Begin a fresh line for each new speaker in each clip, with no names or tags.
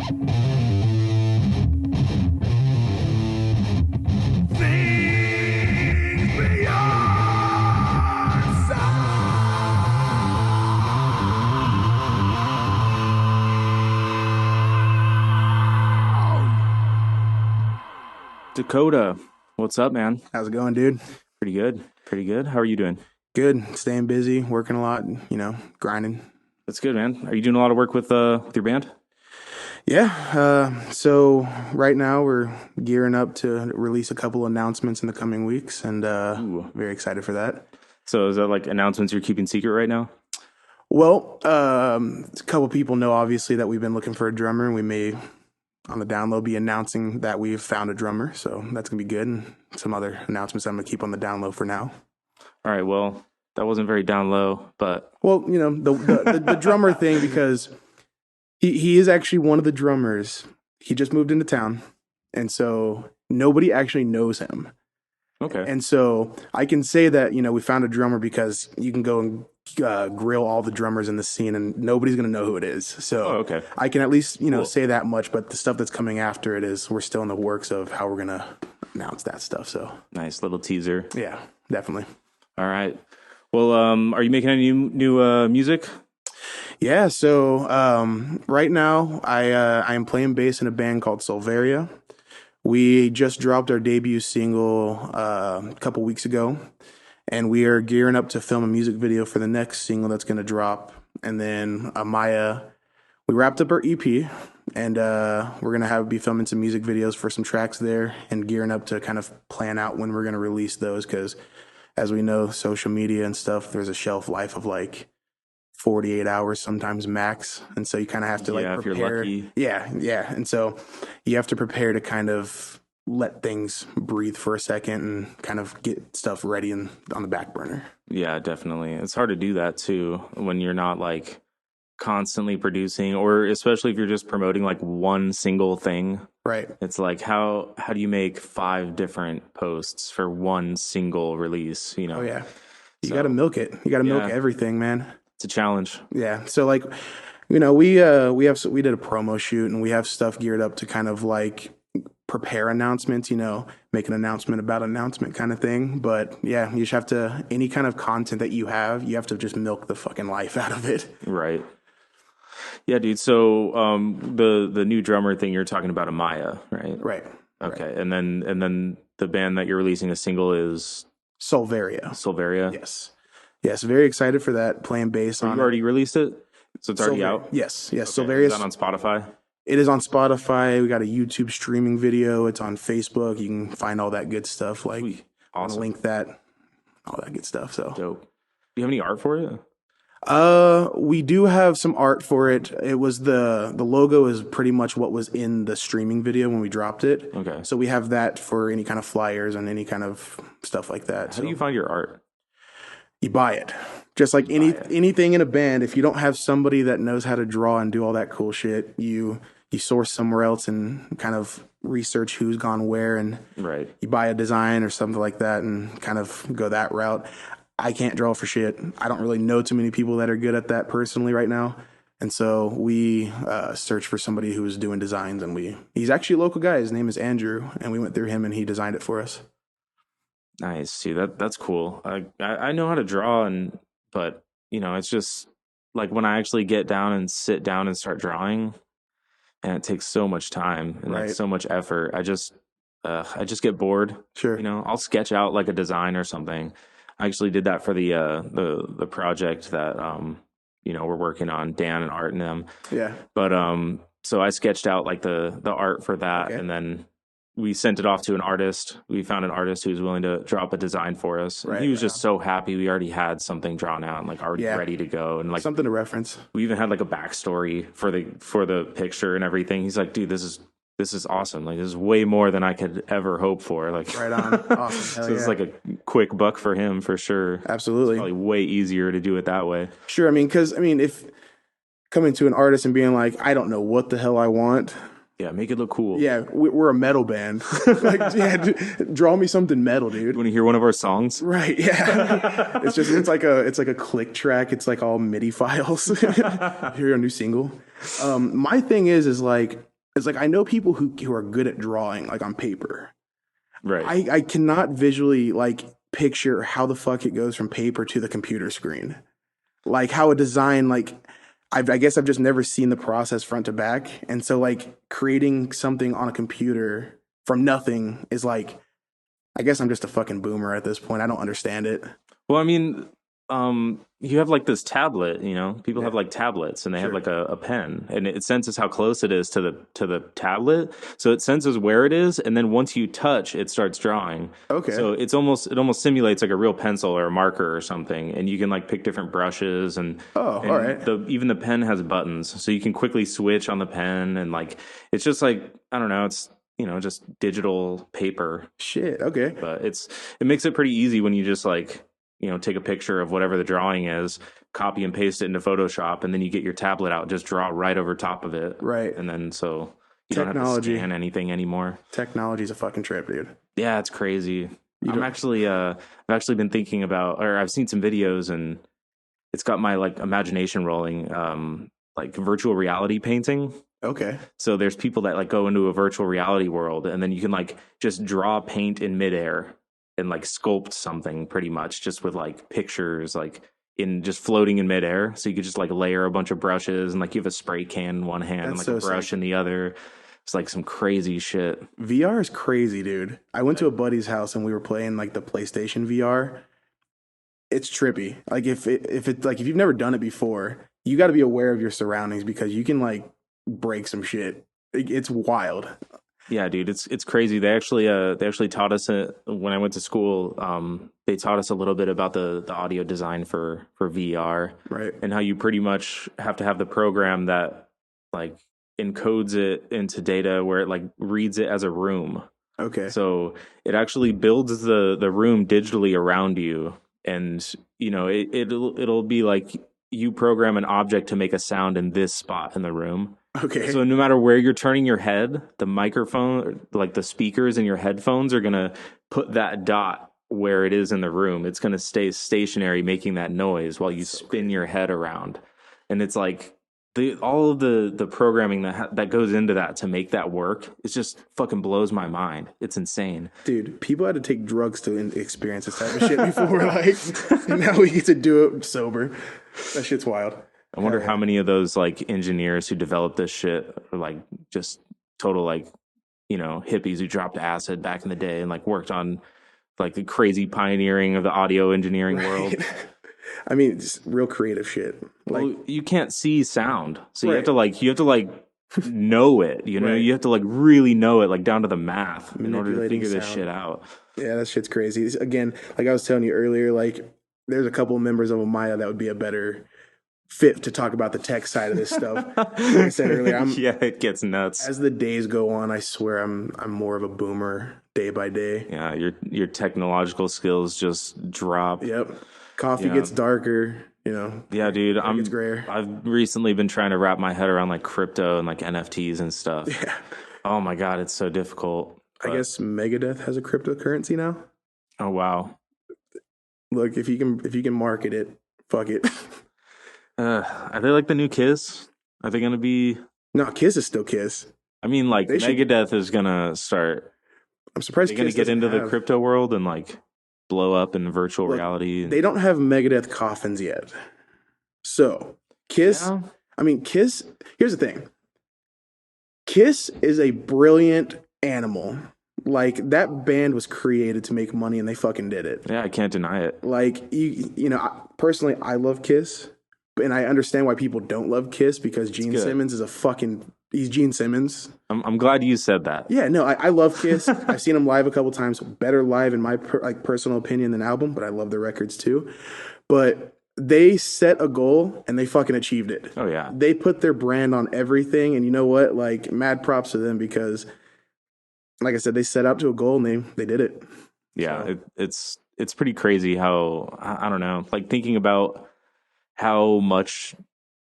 Dakota, what's up, man?
How's it going, dude?
Pretty good. Pretty good. How are you doing?
Good. Staying busy, working a lot, grinding.
That's good, man. Are you doing a lot of work with your band?
Yeah. So right now we're gearing up to release a couple announcements in the coming weeks, and very excited for that.
So is that like announcements you're keeping secret right now?
Well, a couple people know obviously that we've been looking for a drummer, and we may on the down low be announcing that we've found a drummer. So that's gonna be good, and some other announcements I'm gonna keep on the down low for now.
All right. Well, that wasn't very down low, but
well, the drummer thing, because he is actually one of the drummers. He just moved into town, and so nobody actually knows him.
Okay.
And so I can say that, we found a drummer because you can go and grill all the drummers in the scene and nobody's going to know who it is. So
okay.
I can at least,
Cool.
say that much, but the stuff that's coming after it is we're still in the works of how we're going to announce that stuff. So
nice little teaser.
Yeah, definitely.
All right. Well, are you making any new music?
Yeah. So right now I am playing bass in a band called Sulveria. We just dropped our debut single a couple weeks ago, and we are gearing up to film a music video for the next single that's going to drop. And then AMAYA, we wrapped up our EP, and we're going to be filming some music videos for some tracks there and gearing up to kind of plan out when we're going to release those, because as we know, social media and stuff, there's a shelf life of like 48 hours, sometimes max. And so you kind of have to prepare.
If you're lucky.
Yeah. And so you have to prepare to kind of let things breathe for a second and kind of get stuff ready and on the back burner.
Yeah, definitely. It's hard to do that too when you're not like constantly producing, or especially if you're just promoting like one single thing.
Right.
It's like how do you make 5 different posts for one single release,
Oh yeah. You got to milk it. You got to milk everything, man.
It's a challenge.
Yeah. So we did a promo shoot, and we have stuff geared up to kind of like prepare announcements, make an announcement about announcement kind of thing. But yeah, you just have to, any kind of content that you have to just milk the fucking life out of it.
Right. Yeah, dude. So the new drummer thing you're talking about, AMAYA, right?
Right.
Okay.
Right.
And then the band that you're releasing a single is
Sulveria.
Yes.
Yes, very excited for that. Playing bass on.
You already released it, so it's already out.
Yes.
Okay.
Sulveria.
Is that on Spotify?
It is on Spotify. We got a YouTube streaming video. It's on Facebook. You can find all that good stuff. Like,
Sweet.
I'll
Awesome.
link that, all that good stuff. So
Dope. Do you have any art for it?
we do have some art for it. It was the logo is pretty much what was in the streaming video when we dropped it.
Okay.
So we have that for any kind of flyers and any kind of stuff like that.
How do you find your art?
You buy it. Just like anything in a band, if you don't have somebody that knows how to draw and do all that cool shit, you source somewhere else and kind of research who's gone where, and
Right.
you buy a design or something like that and kind of go that route. I can't draw for shit. I don't really know too many people that are good at that personally right now. And so we searched for somebody who was doing designs, and he's actually a local guy. His name is Andrew, and we went through him and he designed it for us.
Nice. See, that's cool. I know how to draw, but it's just like when I actually get down and sit down and start drawing, and it takes so much time and like so much effort. I just get bored.
Sure.
I'll sketch out like a design or something. I actually did that for the project that we're working on, Dan and Art and them.
Yeah.
But so I sketched out like the art for that, and then we sent it off to an artist. We found an artist who was willing to drop a design for us. Right, he was just so happy. We already had something drawn out and like already ready to go, and like
something to reference.
We even had like a backstory for the picture and everything. He's like, dude, this is awesome. Like, this is way more than I could ever hope for. Like,
right on. Awesome.
So it's like a quick buck for him for sure.
Absolutely.
It's probably way easier to do it that way.
Sure. Because if coming to an artist and being like, I don't know what the hell I want.
Yeah, make it look cool.
Yeah, we're a metal band. Draw me something metal, dude.
You want to hear one of our songs?
Right, yeah. it's like a click track. It's like all MIDI files. Hear a new single. My thing is like, It's like I know people who are good at drawing like on paper.
Right.
I cannot visually like picture how the fuck it goes from paper to the computer screen. Like how a design like I guess I've just never seen the process front to back, and so like creating something on a computer from nothing is like I guess I'm just a fucking boomer at this point. I don't understand it.
Well, I mean, you have like this tablet, you know, people have
Yeah,
like tablets and they have
sure.
like a pen and it senses how close it is to the tablet. So it senses where it is. And then once you touch, it starts drawing.
Okay.
So it almost simulates like a real pencil or a marker or something. And you can like pick different brushes
Oh, all
and
right.
even the pen has buttons. So you can quickly switch on the pen and like, it's just like, I don't know, it's, you know, just digital paper,
Shit. Okay.
but it makes it pretty easy when you just like, you know, take a picture of whatever the drawing is, copy and paste it into Photoshop, and then you get your tablet out, just draw right over top of it,
Right.
and then so you don't have to
Technology.
scan anything anymore.
Technology's a fucking trip, dude.
Yeah, it's crazy.
You don't.
I've actually been thinking about, or I've seen some videos, and it's got my like imagination rolling, like virtual reality painting.
Okay.
So there's people that like go into a virtual reality world and then you can like just draw paint in midair and like sculpt something pretty much just with like pictures like in just floating in midair. So you could just like layer a bunch of brushes and like you have a spray can in one hand and
That's
like a
so
brush
sick.
in the other. It's like some crazy shit.
VR is crazy, dude. I went to a buddy's house and we were playing like the PlayStation VR. It's trippy. Like if you've never done it before, you got to be aware of your surroundings because you can like break some shit. It's wild.
Yeah, dude, it's crazy. They actually taught us when I went to school. They taught us a little bit about the audio design for VR
Right.
and how you pretty much have to have the program that like encodes it into data where it like reads it as a room.
Okay.
So it actually builds the room digitally around you, and you know it'll be like you program an object to make a sound in this spot in the room.
Okay.
So no matter where you're turning your head, the microphone, like the speakers in your headphones, are gonna put that dot where it is in the room. It's gonna stay stationary, making that noise while you
That's so
spin
crazy.
your head around, and it's like all of the programming that goes into that to make that work, it just fucking blows my mind. It's insane.
Dude, people had to take drugs to experience this type of shit before. Like, now we get to do it sober. That shit's wild.
I wonder
Hell
how
yeah.
many of those like engineers who developed this shit are like just total like, you know, hippies who dropped acid back in the day and like worked on like the crazy pioneering of the audio engineering
Right.
world.
I mean, it's real creative shit. Like,
Well, you can't see sound. So
right,
you have to like know it, you know,
right.
you have to like really know it like down to the math in order to
Manipulating
figure this shit
sound.
out.
Yeah, that shit's crazy. Again, like I was telling you earlier, like there's a couple of members of AMAYA that would be a better fit to talk about the tech side of this stuff. Like I said earlier, I'm
Yeah, it gets nuts.
as the days go on, I swear I'm more of a boomer day by day.
Yeah, your technological skills just drop.
Yep. Coffee
Yeah.
gets darker,
Yeah, dude.
hair gets grayer.
I've recently been trying to wrap my head around like crypto and like NFTs and stuff.
Yeah.
Oh my god, it's so difficult.
I
But
guess Megadeth has a cryptocurrency now.
oh wow.
Look, if you can market it, fuck it.
Are they like the new Kiss? Are they gonna be
No, Kiss is still Kiss.
I mean like
They should.
Megadeth is gonna start
I'm
they're
surprised
gonna
Kiss
get
doesn't
into the
have.
crypto world and like blow up in virtual
Look,
reality and
they don't have Megadeth coffins yet. So Kiss.
yeah.
I mean, Kiss. Here's the thing. Kiss is a brilliant animal. Like that band was created to make money, and they fucking did it.
Yeah, I can't deny it.
Like personally, I love Kiss, and I understand why people don't love Kiss because
It's
Gene
good.
Simmons is he's Gene Simmons.
I'm glad you said that.
Yeah, no, I love Kiss. I've seen him live a couple times. Better live in my personal opinion than album, but I love their records too. But they set a goal and they fucking achieved it.
Oh yeah.
They put their brand on everything, and you know what? Like, mad props to them because, like I said, they set out to a goal and they did it.
Yeah,
So,
it's pretty crazy how I don't know, like thinking about how much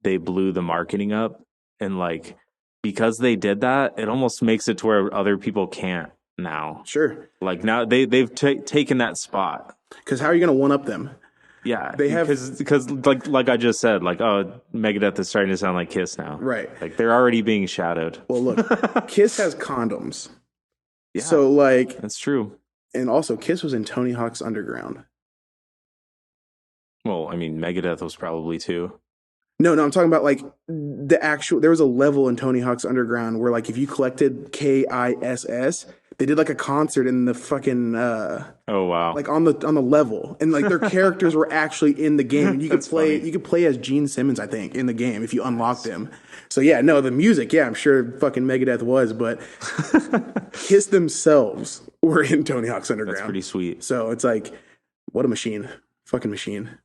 they blew the marketing up and like because they did that, it almost makes it to where other people can't now.
sure.
Like now they've taken that spot.
Because how are you going to one up them?
Yeah,
They have
because like I just said, like, oh, Megadeth is starting to sound like Kiss now.
right.
Like they're already being shadowed.
Well, look, Kiss has condoms.
Yeah,
So like,
that's true.
and also Kiss was in Tony Hawk's Underground.
Well, I mean, Megadeth was probably too.
No, no, I'm talking about like the actual. There was a level in Tony Hawk's Underground where like if you collected KISS, they did like a concert in the fucking
Oh wow,
like on the level, and like their characters were actually in the game, and
that's funny.
you could play as Gene Simmons, I think, in the game if you unlocked him. So yeah, no, the music, yeah, I'm sure fucking Megadeth was, but Kiss themselves were in Tony Hawk's
That's
Underground.
pretty sweet.
So it's like, what a machine, fucking machine.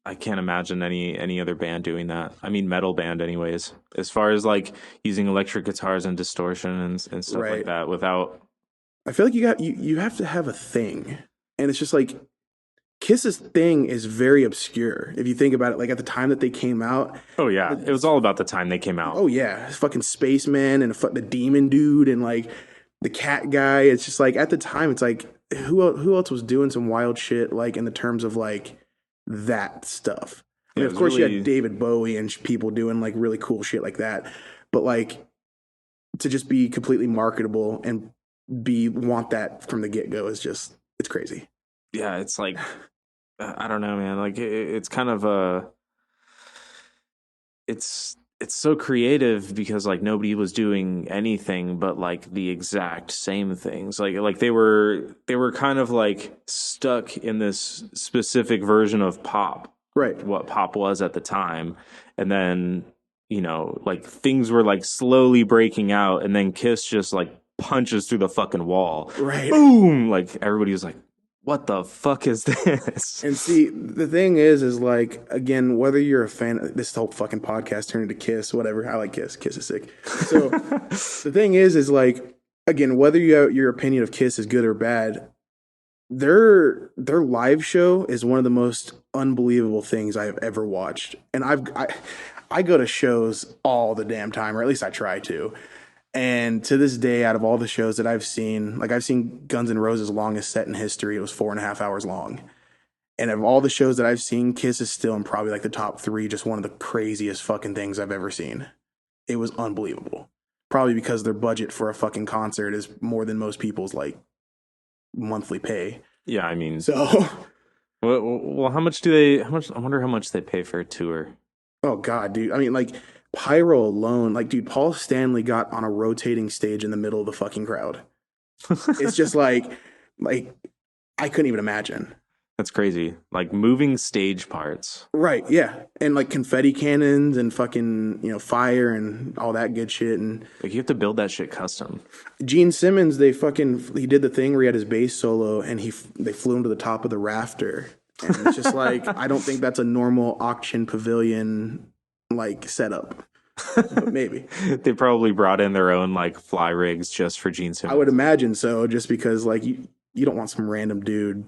I can't imagine any other band doing that. I mean, metal band, anyways. As far as like using electric guitars and distortion and stuff like
Right.
that without.
I feel like you have to have a thing, and it's just like Kiss's thing is very obscure if you think about it. Like at the time that they came out,
Oh yeah, it was all about the time they came out.
oh yeah, fucking spaceman and the demon dude and like the cat guy. It's just like at the time, it's like who else was doing some wild shit like in the terms of like that stuff. I
Yeah,
mean,
it
of
was
course, you
really
had David Bowie and people doing like really cool shit like that, but like to just be completely marketable and be want that from the get go is just it's crazy.
yeah. It's like I don't know, man. Like it's kind of a it's so creative because like nobody was doing anything but like the exact same things. Like they were kind of like stuck in this specific version of pop,
Right.
what pop was at the time, and then like things were like slowly breaking out, and then Kiss just like punches through the fucking wall,
Right.
boom! Like everybody was like, "What the fuck is this?"
And see, the thing is like again, whether you're a fan, this whole fucking podcast turned into Kiss, whatever. I like Kiss. Kiss is sick. So the thing is like again, whether your opinion of Kiss is good or bad, their live show is one of the most unbelievable things I have ever watched. And I go to shows all the damn time, or at least I try to. And to this day, out of all the shows that I've seen, like I've seen Guns N' Roses' longest set in history. It was 4.5 hours long. And of all the shows that I've seen, Kiss is still in probably like the top three, just one of the craziest fucking things I've ever seen. It was unbelievable. Probably because their budget for a fucking concert is more than most people's like monthly pay.
Yeah, I mean,
So,
well, how much do they? How much? I wonder how much they pay for a tour.
oh God, dude. I mean, like Pyro alone, like, dude, Paul Stanley got on a rotating stage in the middle of the fucking crowd. It's just like I couldn't even imagine.
That's crazy. Like moving stage parts.
Right, yeah. And like confetti cannons and fucking, fire and all that good shit. And
Like you have to build that shit custom.
Gene Simmons, he did the thing where he had his bass solo and they flew him to the top of the rafter. And it's just like, I don't think that's a normal auction pavilion like setup. But maybe.
They probably brought in their own like fly rigs just for Gene Simmons.
I would imagine so, just because like you don't want some random dude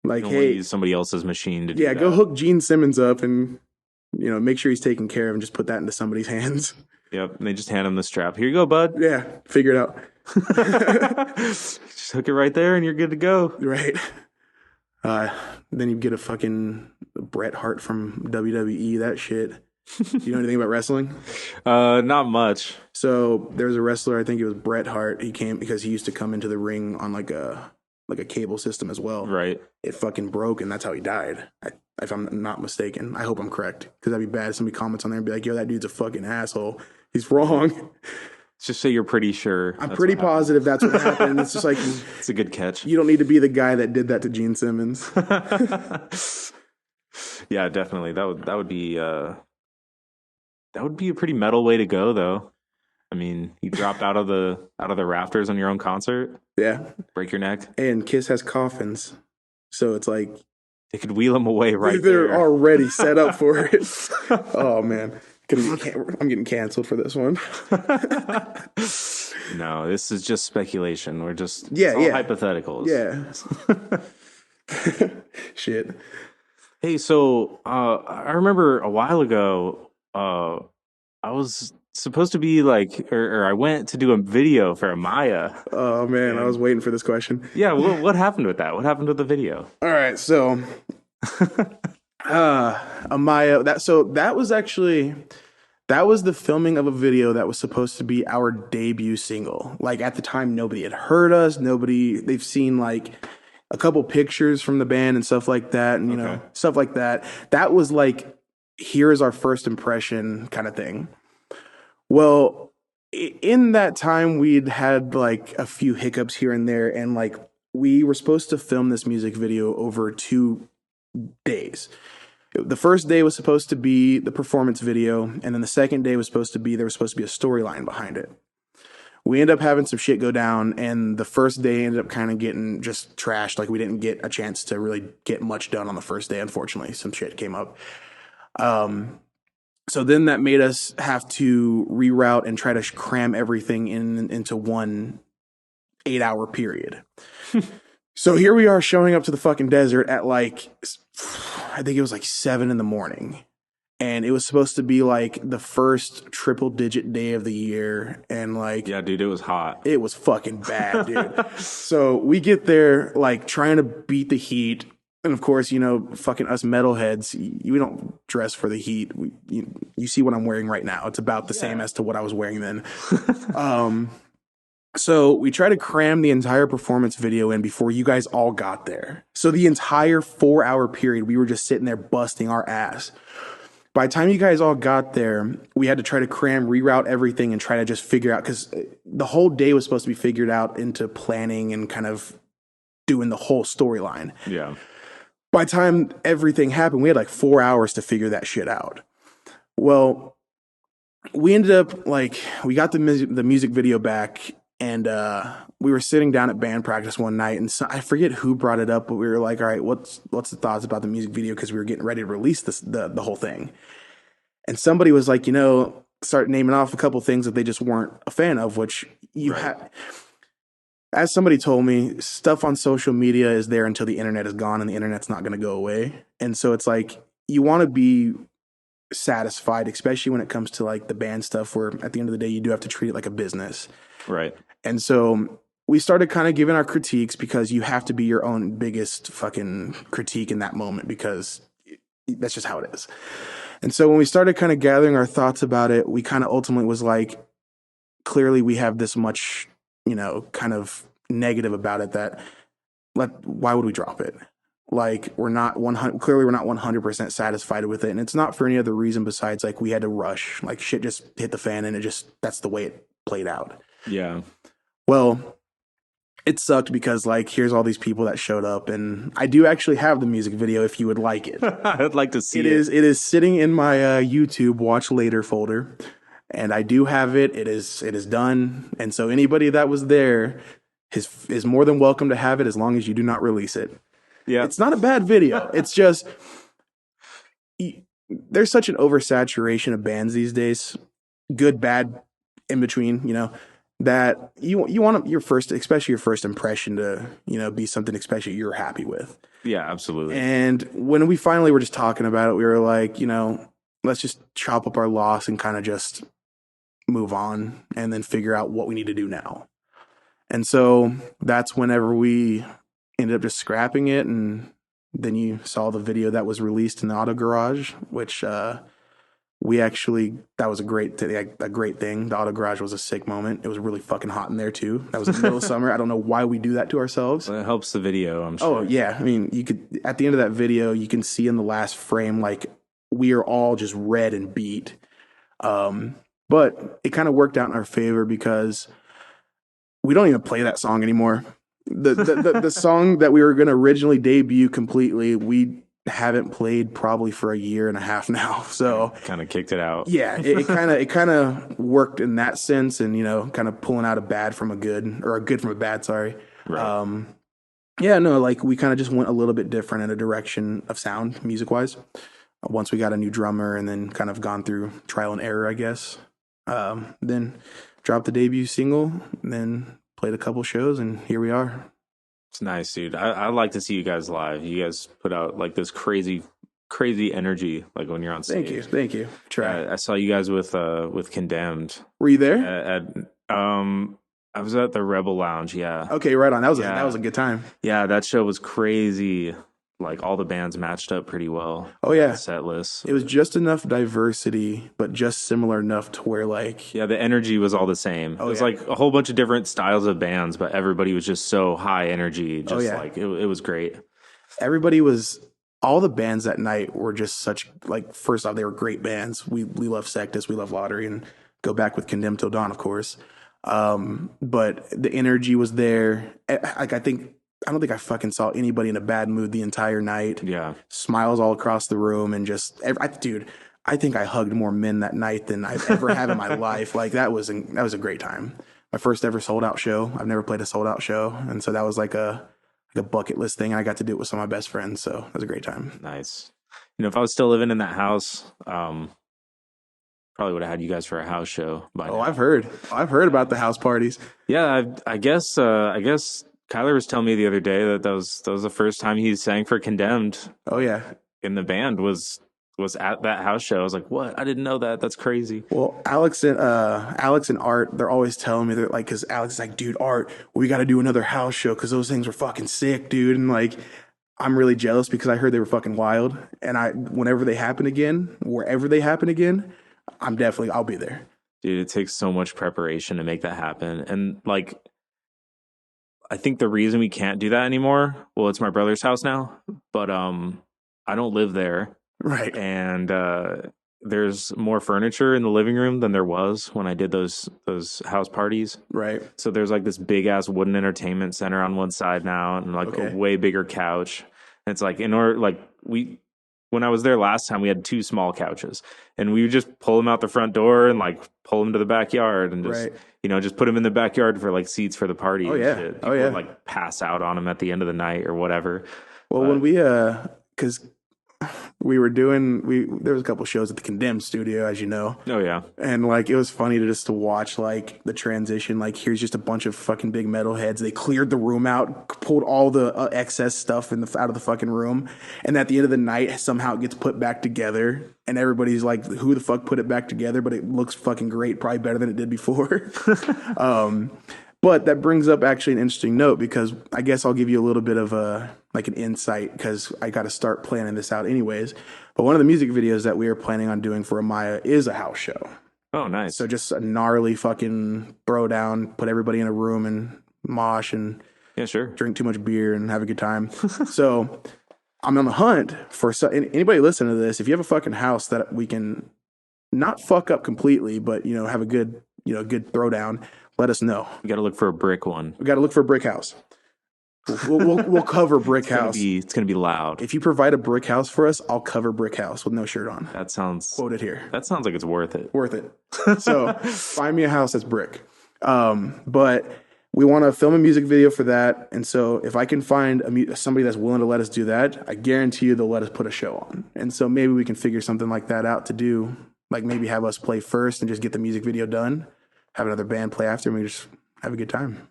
like,
You don't want to
hey,
use somebody else's machine to do
yeah,
that.
go hook Gene Simmons up and make sure he's taken care of and just put that into somebody's hands.
Yep. And they just hand him the strap. Here you go, bud.
Yeah, figure it out.
Just hook it right there and you're good to go.
Right. Then you get a fucking Bret Hart from WWE, that shit. Do you know anything about wrestling?
Not much.
So there's a wrestler, I think it was Bret Hart. He came because he used to come into the ring on like a cable system as well.
Right.
It fucking broke, and that's how he died. If I'm not mistaken, I hope I'm correct, because that'd be bad if somebody comments on there and be like, "Yo, that dude's a fucking asshole. He's wrong."
Just so you're pretty sure.
I'm pretty positive that's what happened. It's just like
It's a good catch.
you don't need to be the guy that did that to Gene Simmons.
Yeah, definitely. That would be a pretty metal way to go, though. I mean, you dropped out of the rafters on your own concert,
Yeah,
break your neck.
and Kiss has coffins, so it's like
They could wheel them away right
they're
there.
already set up for it. Oh man, I'm getting canceled for this one.
No, this is just speculation. We're just
Yeah,
it's all
yeah.
hypotheticals.
Yeah. Shit.
Hey, so I remember a while ago, I was supposed to be like, or I went to do a video for AMAYA.
Oh man, I was waiting for this question.
Yeah, what happened with that? What happened with the video?
All right, so AMAYA. That was the filming of a video that was supposed to be our debut single. Like at the time, nobody had heard us. They've seen like a couple pictures from the band and stuff like that, and
Okay.
stuff like that. That was like, here's our first impression kind of thing. Well, in that time, we'd had like a few hiccups here and there, and like we were supposed to film this music video over 2 days. The first day was supposed to be the performance video, and then the second day was supposed to be there was supposed to be a storyline behind it. We ended up having some shit go down, and the first day ended up kind of getting just trashed. Like we didn't get a chance to really get much done on the first day. Unfortunately, some shit came up. So then that made us have to reroute and try to cram everything into one 8-hour period. So here we are showing up to the fucking desert at like, I think it was like 7 in the morning. And it was supposed to be like the first triple digit day of the year. And like,
Yeah, dude, it was hot.
it was fucking bad, dude. So we get there like trying to beat the heat. And of course, fucking us metalheads, we don't dress for the heat. You see what I'm wearing right now. It's about the same as to what I was wearing then. So we try to cram the entire performance video in before you guys all got there. So the entire 4-hour period, we were just sitting there busting our ass. By the time you guys all got there, we had to try to reroute everything and try to just figure out, because the whole day was supposed to be figured out into planning and kind of doing the whole storyline.
Yeah.
By the time everything happened, we had like 4 hours to figure that shit out. Well, we ended up like, we got the music video back, and we were sitting down at band practice one night, and I forget who brought it up, but we were like, all right, what's the thoughts about the music video? Because we were getting ready to release the whole thing. And somebody was like, start naming off a couple things that they just weren't a fan of, which as somebody told me, stuff on social media is there until the internet is gone, and the internet's not going to go away. And so it's like, you want to be satisfied, especially when it comes to like the band stuff, where at the end of the day, you do have to treat it like a business.
Right.
And so we started kind of giving our critiques, because you have to be your own biggest fucking critique in that moment, because that's just how it is. And so when we started kind of gathering our thoughts about it, we kind of ultimately was like, clearly we have this much, kind of negative about it that why would we drop it? Like we're not 100% satisfied with it. And it's not for any other reason besides like we had to rush, like shit just hit the fan, and that's the way it played out.
Yeah.
Well, it sucked because like here's all these people that showed up, and I do actually have the music video if you would like it.
I'd like to see it.
It is sitting in my YouTube watch later folder, and I do have it. It is done, and so anybody that was there is more than welcome to have it, as long as you do not release it.
Yeah.
It's not a bad video. It's just there's such an oversaturation of bands these days, good, bad, in between, that you want your first, especially your first impression to, be something especially you're happy with.
Yeah, absolutely.
And when we finally were just talking about it, we were like, let's just chop up our loss and kind of just move on and then figure out what we need to do now. And so that's whenever we ended up just scrapping it. And then you saw the video that was released in the Auto Garage, which, that was a great thing. The Auto Garage was a sick moment. It was really fucking hot in there too. That was in the middle of summer. I don't know why we do that to ourselves.
Well, it helps the video, I'm sure.
Oh yeah. I mean, you could, at the end of that video, you can see in the last frame, like we are all just red and beat. But it kind of worked out in our favor because we don't even play that song anymore. The song that we were going to originally debut completely, we haven't played probably for a year and a half now. So
kind of kicked it out.
Yeah, it kind of worked in that sense, and kind of pulling out a bad from a good, or a good from a bad. Sorry.
Right.
Yeah, no, like we kind of just went a little bit different in a direction of sound, music wise. Once we got a new drummer, and then kind of gone through trial and error, I guess. Then dropped the debut single, and then played a couple shows, and here we are.
It's nice, dude. I like to see you guys live. You guys put out like this crazy energy, like when you're on stage.
Thank you. Try.
I saw you guys with Condemned.
Were you there?
I was at the Rebel Lounge. Yeah.
Okay, right on. That was a good time.
Yeah, that show was crazy. like all the bands matched up pretty well
Oh
with the
yeah,
set list.
it was just enough diversity, but just similar enough to where like,
Yeah, the energy was all the same. It
oh
was
yeah,
like a whole bunch of different styles of bands, but everybody was just so high energy.
oh
Just
yeah.
like it was great.
Everybody was all the bands that night were just such like first off they were great bands. We love Sectus, we love Lottery, and go back with Condemned Till Dawn, of course. But the energy was there. Like I don't think I fucking saw anybody in a bad mood the entire night.
Yeah.
Smiles all across the room and just dude. I think I hugged more men that night than I've ever had in my life. Like that was a great time. My first ever sold out show. I've never played a sold out show, and so that was like a bucket list thing. And I got to do it with some of my best friends, so it was a great time.
Nice. If I was still living in that house, probably would have had you guys for a house show by
Oh,
now.
I've heard about the house parties.
Yeah, I guess Kyler was telling me the other day that that was the first time he sang for Condemned
Oh yeah.
in the band was at that house show. I was like, what? I didn't know that. That's crazy.
Well, Alex and Art, they're always telling me they're like, because Alex is like, dude, Art, we got to do another house show because those things were fucking sick, dude. And like, I'm really jealous because I heard they were fucking wild. And whenever they happen again, wherever they happen again, I'll be there.
Dude, it takes so much preparation to make that happen. And like I think the reason we can't do that anymore, well, it's my brother's house now, but I don't live there
Right,
and there's more furniture in the living room than there was when I did those house parties.
right.
So there's like this big ass wooden entertainment center on one side now, and like a
Okay.
way bigger couch. And it's like in order like we when I was there last time, we had two small couches, and we would just pull them out the front door and like pull them to the backyard and just
Right.
just put them in the backyard for like seats for the party
Oh
and
yeah.
shit.
Oh
People would
yeah.
like pass out on them at the end of the night or whatever.
Well, when
But
because there was a couple shows at the Condemned studio, as you know.
oh yeah,
And like it was funny to watch like the transition. Like here's just a bunch of fucking big metalheads. They cleared the room out, pulled all the excess stuff out of the fucking room, and at the end of the night, somehow it gets put back together. And everybody's like, "Who the fuck put it back together?" But it looks fucking great, probably better than it did before. um, but that brings up actually an interesting note because I guess I'll give you a little bit of an insight because I got to start planning this out anyways. But one of the music videos that we are planning on doing for AMAYA is a house show.
oh nice.
So just a gnarly fucking throw down, put everybody in a room and mosh and
Yeah, sure.
drink too much beer and have a good time. So I'm on the hunt for anybody listening to this. If you have a fucking house that we can not fuck up completely, but have a good good throwdown, let us know.
We got to look for a brick one.
We got to look for a brick house. We'll cover brick house.
It's gonna be loud.
If you provide a brick house for us, I'll cover brick house with no shirt on.
That sounds
Quoted here.
that sounds like it's worth it.
Worth it. So find me a house that's brick. But we want to film a music video for that. And so if I can find somebody that's willing to let us do that, I guarantee you they'll let us put a show on. And so maybe we can figure something like that out to do, like maybe have us play first and just get the music video done, have another band play after, and we just have a good time.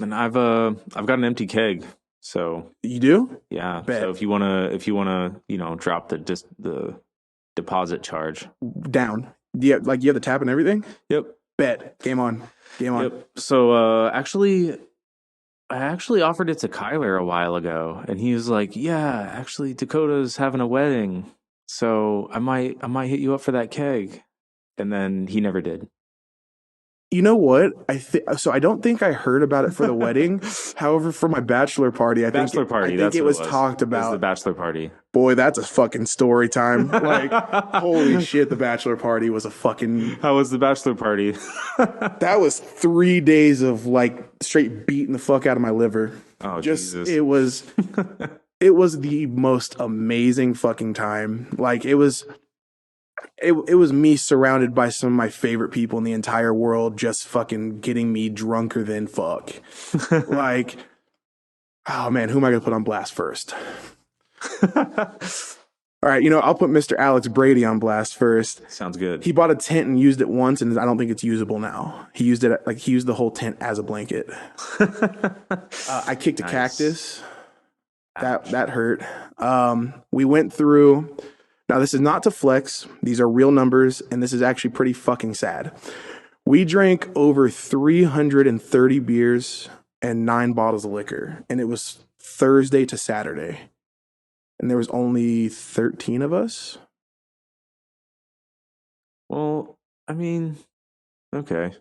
And I've got an empty keg, so
You do?
yeah.
Bet.
So if you wanna drop the deposit charge.
Down. Do you have the tap and everything?
Yep.
Bet. Game on. Game on.
Yep. So I actually offered it to Kyler a while ago, and he was like, "Yeah, actually, Dakota's having a wedding, so I might hit you up for that keg," and then he never did.
You know what? I don't think I heard about it for the wedding. However, for my bachelor party, I think
That's
it
what
was
it was.
talked
It was the
about.
bachelor party.
Boy, that's a fucking story time. Like, holy shit, the bachelor party was a fucking.
How was the bachelor party?
That was 3 days of like straight beating the fuck out of my liver.
Oh,
Just
Jesus.
it was the most amazing fucking time. Like it was me surrounded by some of my favorite people in the entire world, just fucking getting me drunker than fuck. Like, oh man, who am I gonna put on blast first? All right, I'll put Mr. Alex Brady on blast first.
Sounds good.
He bought a tent and used it once, and I don't think it's usable now. He used the whole tent as a blanket. I kicked a
Nice.
cactus. That hurt. We went through. Now this is not to flex. These are real numbers, and this is actually pretty fucking sad. We drank over 330 beers and 9 bottles of liquor, and it was Thursday to Saturday. and there was only 13 of us.
Well, I mean, okay.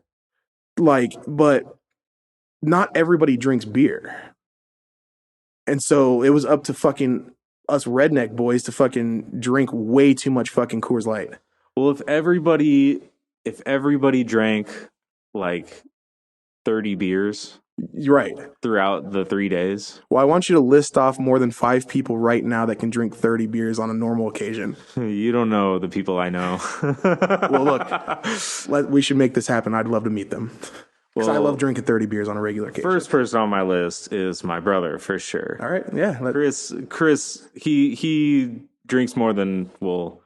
Like, but not everybody drinks beer. And so it was up to fucking us redneck boys to fucking drink way too much fucking Coors Light.
Well, if everybody drank like 30 beers
You're right.
throughout the 3 days,
Well, I want you to list off more than 5 people right now that can drink 30 beers on a normal occasion.
you don't know the people I know.
Well, look, we should make this happen. I'd love to meet them. Because I love
Well,
drinking 30 beers on a regular occasion.
first person on my list is my brother for sure.
All right. Yeah.
Chris, he drinks more than, well,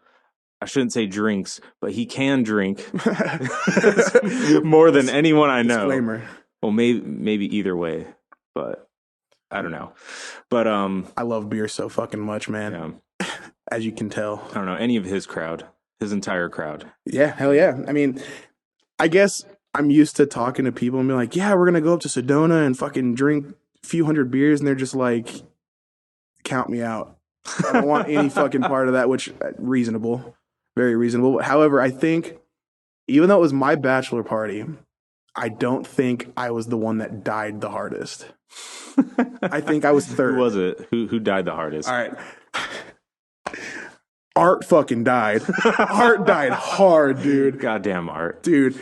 I shouldn't say drinks, but he can drink more than anyone I know.
Disclaimer.
Well, maybe either way, but I don't know. But
I love beer so fucking much, man.
yeah,
As you can tell.
I don't know any of his crowd, his entire crowd.
Yeah, hell yeah. I mean, I guess I'm used to talking to people and being like, yeah, we're gonna go up to Sedona and fucking drink a few hundred beers, and they're just like, count me out. I don't want any fucking part of that, which reasonable, very reasonable. However, I think even though it was my bachelor party, I don't think I was the one that died the hardest. I think I was third.
Who was it? Who died the hardest?
All right. Art fucking died. Art died hard, dude.
Goddamn Art.
Dude.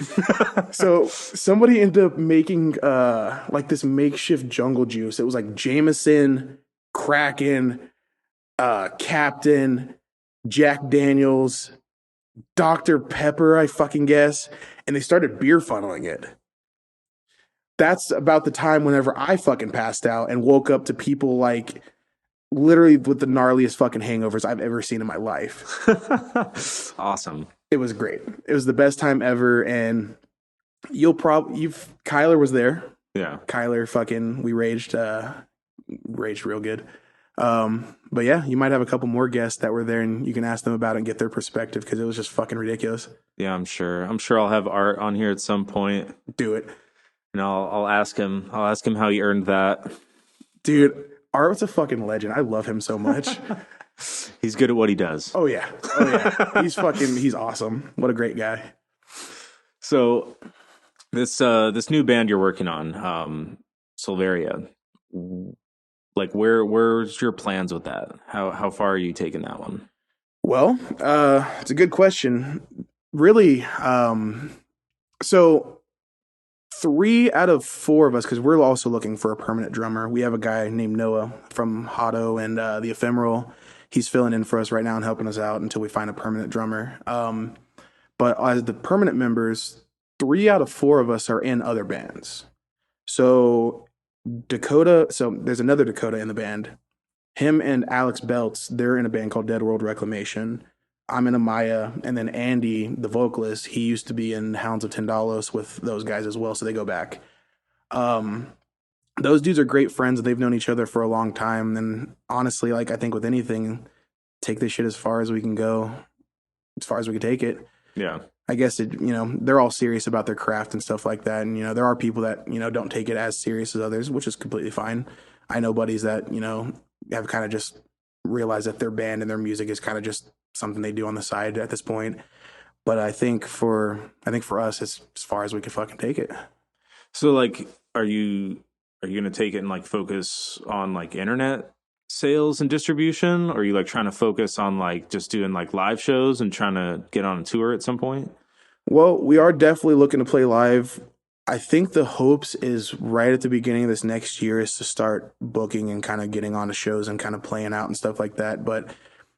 So somebody ended up making like this makeshift jungle juice. It was like Jameson, Kraken, Captain, Jack Daniels, Dr. Pepper, I fucking guess. And they started beer funneling it. That's about the time whenever I fucking passed out and woke up to people like literally with the gnarliest fucking hangovers I've ever seen in my life.
Awesome.
It was great. It was the best time ever. And Kyler was there.
Yeah.
Kyler fucking, we raged real good. But yeah, you might have a couple more guests that were there and you can ask them about it and get their perspective because it was just fucking ridiculous.
Yeah, I'm sure. I'll have Art on here at some point.
Do it.
And I'll ask him. I'll ask him how he earned that.
Dude, Art was a fucking legend. I love him so much.
He's good at what he does.
Oh yeah. Oh yeah. He's awesome. What a great guy.
So this new band you're working on, Sulveria, like where's your plans with that? How far are you taking that one?
Well, it's a good question. Really, so 3 out of 4 of us, because we're also looking for a permanent drummer. We have a guy named Noah from Hotto and the Ephemeral. He's filling in for us right now and helping us out until we find a permanent drummer. But as the permanent members, 3 out of 4 of us are in other bands. So there's another Dakota in the band. Him and Alex Belts, they're in a band called Dead World Reclamation. I'm in AMAYA, and then Andy, the vocalist, he used to be in Hounds of Tendalos with those guys as well, so they go back. Those dudes are great friends. They've known each other for a long time, and honestly, like I think with anything, take this shit as far as we can go, as far as we can take it.
Yeah.
I guess they're all serious about their craft and stuff like that, and there are people that don't take it as serious as others, which is completely fine. I know buddies that have kind of just realized that their band and their music is kind of just something they do on the side at this point. But I think for us, it's as far as we can fucking take it.
So like, are you gonna take it and like focus on like internet sales and distribution, or are you like trying to focus on like just doing like live shows and trying to get on a tour at some point?
Well, we are definitely looking to play live. I think the hopes is right at the beginning of this next year is to start booking and kind of getting on to shows and kind of playing out and stuff like that. But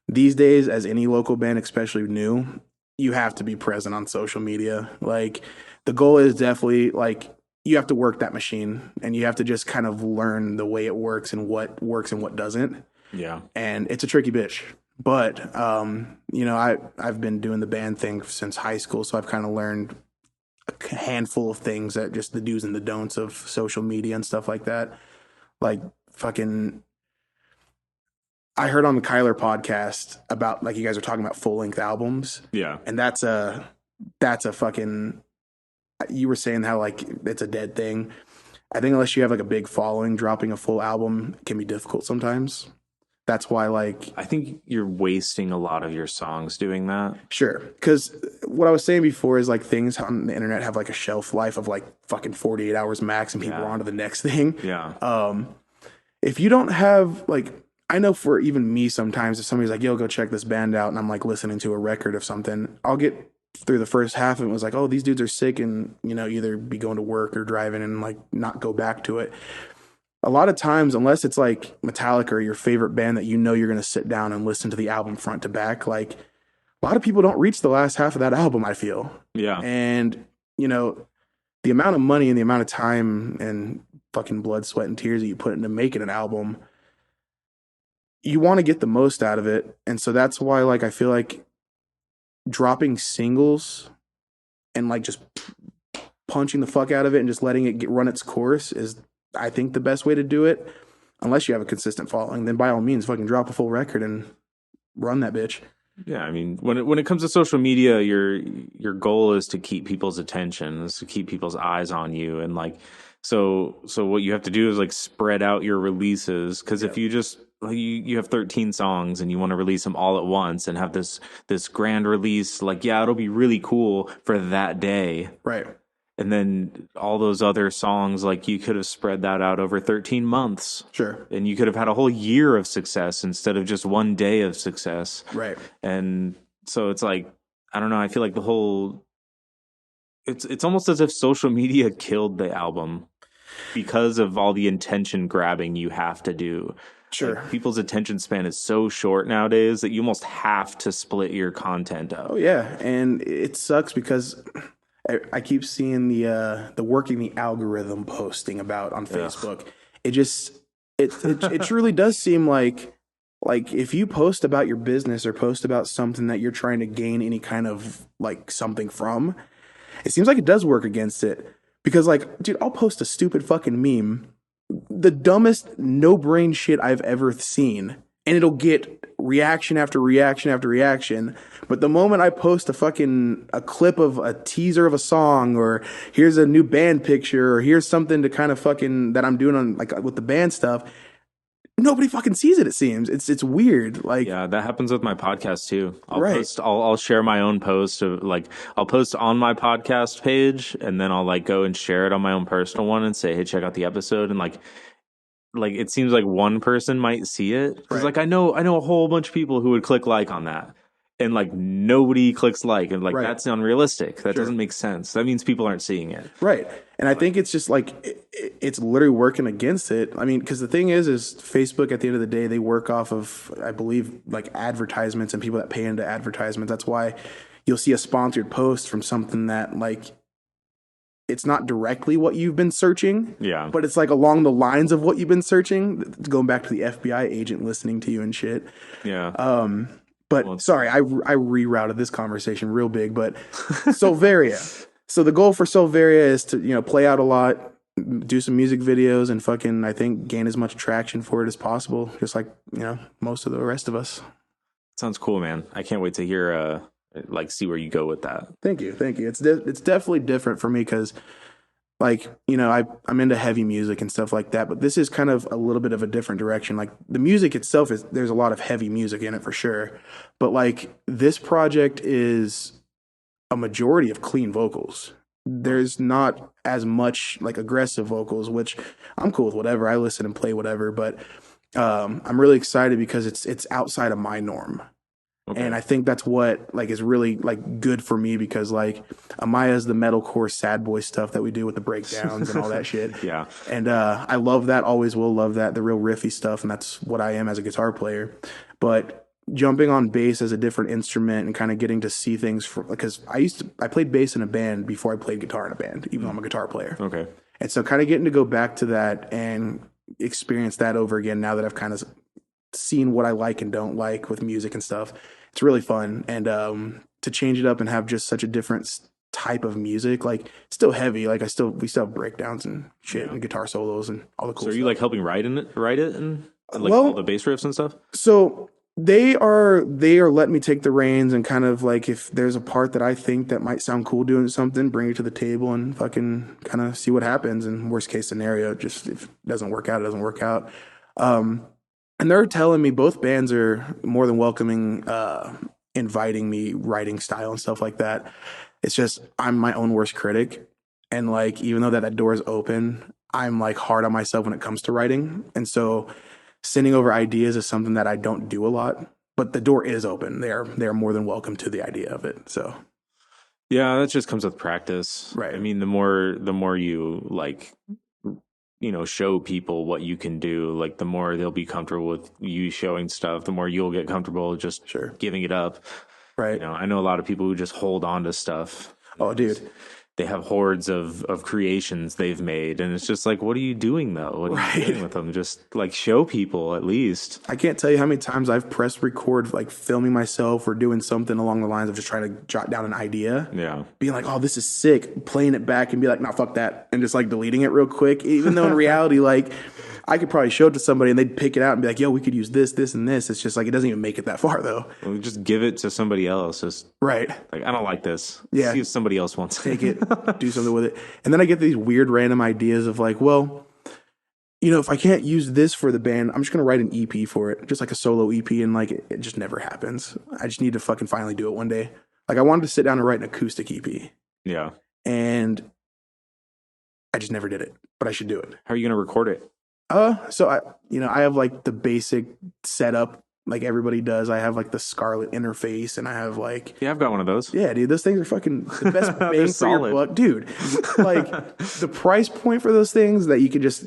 these days, as any local band, especially new, you have to be present on social media. Like the goal is definitely like you have to work that machine and you have to just kind of learn the way it works and what doesn't.
Yeah.
And it's a tricky bitch. But I've been doing the band thing since high school, so I've kind of learned a handful of things that just the do's and the don'ts of social media and stuff like that. Like fucking I heard on the Kyler podcast about like you guys are talking about full-length albums.
Yeah.
And that's a fucking you were saying how like it's a dead thing. I think unless you have like a big following, dropping a full album can be difficult sometimes. That's why, like,
I think you're wasting a lot of your songs doing that.
sure. Because what I was saying before is like things on the internet have like a shelf life of like fucking 48 hours max and people are
Yeah.
on to the next thing.
Yeah.
If you don't have like, I know for even me sometimes if somebody's like, yo, go check this band out, and I'm like listening to a record of something, I'll get through the first half and it was like, oh, these dudes are sick, and either be going to work or driving and like not go back to it. A lot of times, unless it's like Metallica or your favorite band that you're going to sit down and listen to the album front to back, like a lot of people don't reach the last half of that album, I feel.
Yeah.
And, you know, the amount of money and the amount of time and fucking blood, sweat, and tears that you put into making an album, you want to get the most out of it. And so that's why, like, I feel like dropping singles and like just punching the fuck out of it and just letting it run its course is, I think, the best way to do it. Unless you have a consistent following, then by all means, fucking drop a full record and run that bitch.
Yeah, I mean, when it comes to social media, your goal is to keep people's attention, is to keep people's eyes on you, and like, so what you have to do is like spread out your releases, because if
Yep.
you just like you have 13 songs and you want to release them all at once and have this grand release, like yeah, it'll be really cool for that day,
Right.
and then all those other songs, like you could have spread that out over 13 months.
Sure.
And you could have had a whole year of success instead of just one day of success.
Right.
And so it's like, I don't know, I feel like it's almost as if social media killed the album because of all the attention grabbing you have to do.
Sure.
Like people's attention span is so short nowadays that you almost have to split your content up.
Oh yeah, and it sucks because I keep seeing the working the algorithm posting about on Facebook. It just it truly does seem like if you post about your business or post about something that you're trying to gain any kind of like something from, it seems like it does work against it. Because like, dude, I'll post a stupid fucking meme, the dumbest no brain shit I've ever seen, and it'll get reaction after reaction after reaction. But the moment I post a clip of a teaser of a song, or here's a new band picture, or here's something to kind of fucking that I'm doing on like with the band stuff, nobody fucking sees it. It seems it's weird. Like,
Yeah, that happens with my podcast too.
right,
I'll share my own post of like, I'll post on my podcast page and then I'll like go and share it on my own personal one and say, hey, check out the episode. And like it seems like one person might see it. Because
right,
like I know a whole bunch of people who would click like on that. And like nobody clicks like, and like
right,
that's unrealistic. That
sure.
doesn't make sense. That means people aren't seeing it.
Right. And I think it's just like it's literally working against it. I mean, because the thing is Facebook at the end of the day, they work off of, I believe, like advertisements and people that pay into advertisements. That's why you'll see a sponsored post from something that like it's not directly what you've been searching,
Yeah.
but it's like along the lines of what you've been searching. Going back to the FBI agent listening to you and shit.
Yeah.
But sorry, I rerouted this conversation real big. But Sulveria. So the goal for Sulveria is to play out a lot, do some music videos, and fucking I think gain as much traction for it as possible. Just like most of the rest of us.
Sounds cool, man. I can't wait to hear like see where you go with that.
Thank you. It's definitely different for me because like I'm into heavy music and stuff like that, but this is kind of a little bit of a different direction. Like the music itself there's a lot of heavy music in it for sure, but like this project is a majority of clean vocals. There's not as much like aggressive vocals, which I'm cool with whatever. I listen and play whatever, but I'm really excited because it's outside of my norm.
Okay.
And I think that's what like is really like good for me because like AMAYA is the metalcore sad boy stuff that we do with the breakdowns and all that shit.
Yeah.
And I love that, always will love that, the real riffy stuff, and that's what I am as a guitar player. But jumping on bass as a different instrument and kind of getting to see things because I played bass in a band before I played guitar in a band, even though I'm a guitar player.
Okay.
And so kind of getting to go back to that and experience that over again now that I've kind of seen what I like and don't like with music and stuff. It's really fun. And to change it up and have just such a different type of music, like still heavy, like we still have breakdowns and shit and guitar solos and all the cool
So are
stuff.
you like helping write it and like
Well,
all the bass riffs and stuff?
So they are letting me take the reins and kind of like if there's a part that I think that might sound cool doing something, bring it to the table and fucking kind of see what happens. And worst case scenario, just if it doesn't work out, it doesn't work out. And they're telling me both bands are more than welcoming, inviting me writing style and stuff like that. It's just I'm my own worst critic. And like even though that door is open, I'm like hard on myself when it comes to writing. And so sending over ideas is something that I don't do a lot. But the door is open. They're more than welcome to the idea of it. So
Yeah, that just comes with practice. I
right.
mean, the more you like, show people what you can do, like the more they'll be comfortable with you showing stuff, the more you'll get comfortable just
Sure.
giving it up.
Right.
I know a lot of people who just hold on to stuff.
Oh, dude.
They have hordes of creations they've made, and it's just like, what are you doing though? What are you doing
Right.
with them? Just like show people at least.
I can't tell you how many times I've pressed record, like filming myself or doing something along the lines of just trying to jot down an idea,
Yeah.
being like, oh, this is sick, playing it back and be like, nah, fuck that. And just like deleting it real quick. Even though in reality, like I could probably show it to somebody and they'd pick it out and be like, yo, we could use this, this, and this. It's just like, it doesn't even make it that far though.
Well, just give it to somebody else. Just
Right.
like, I don't like this.
Yeah.
See if somebody else wants
Take it, do something with it. And then I get these weird random ideas of like, well, if I can't use this for the band, I'm just gonna write an EP for it, just like a solo EP, and like it just never happens. I just need to fucking finally do it one day. Like I wanted to sit down and write an acoustic EP,
Yeah.
and I just never did it, but I should do it.
How are you going to record it?
So I have like the basic setup, like everybody does. I have like the Scarlett interface, and I have like,
Yeah, I've got one of those.
yeah, dude, those things are fucking the best
They're
bang for
solid.
your buck, dude. Like the price point for those things that you could just,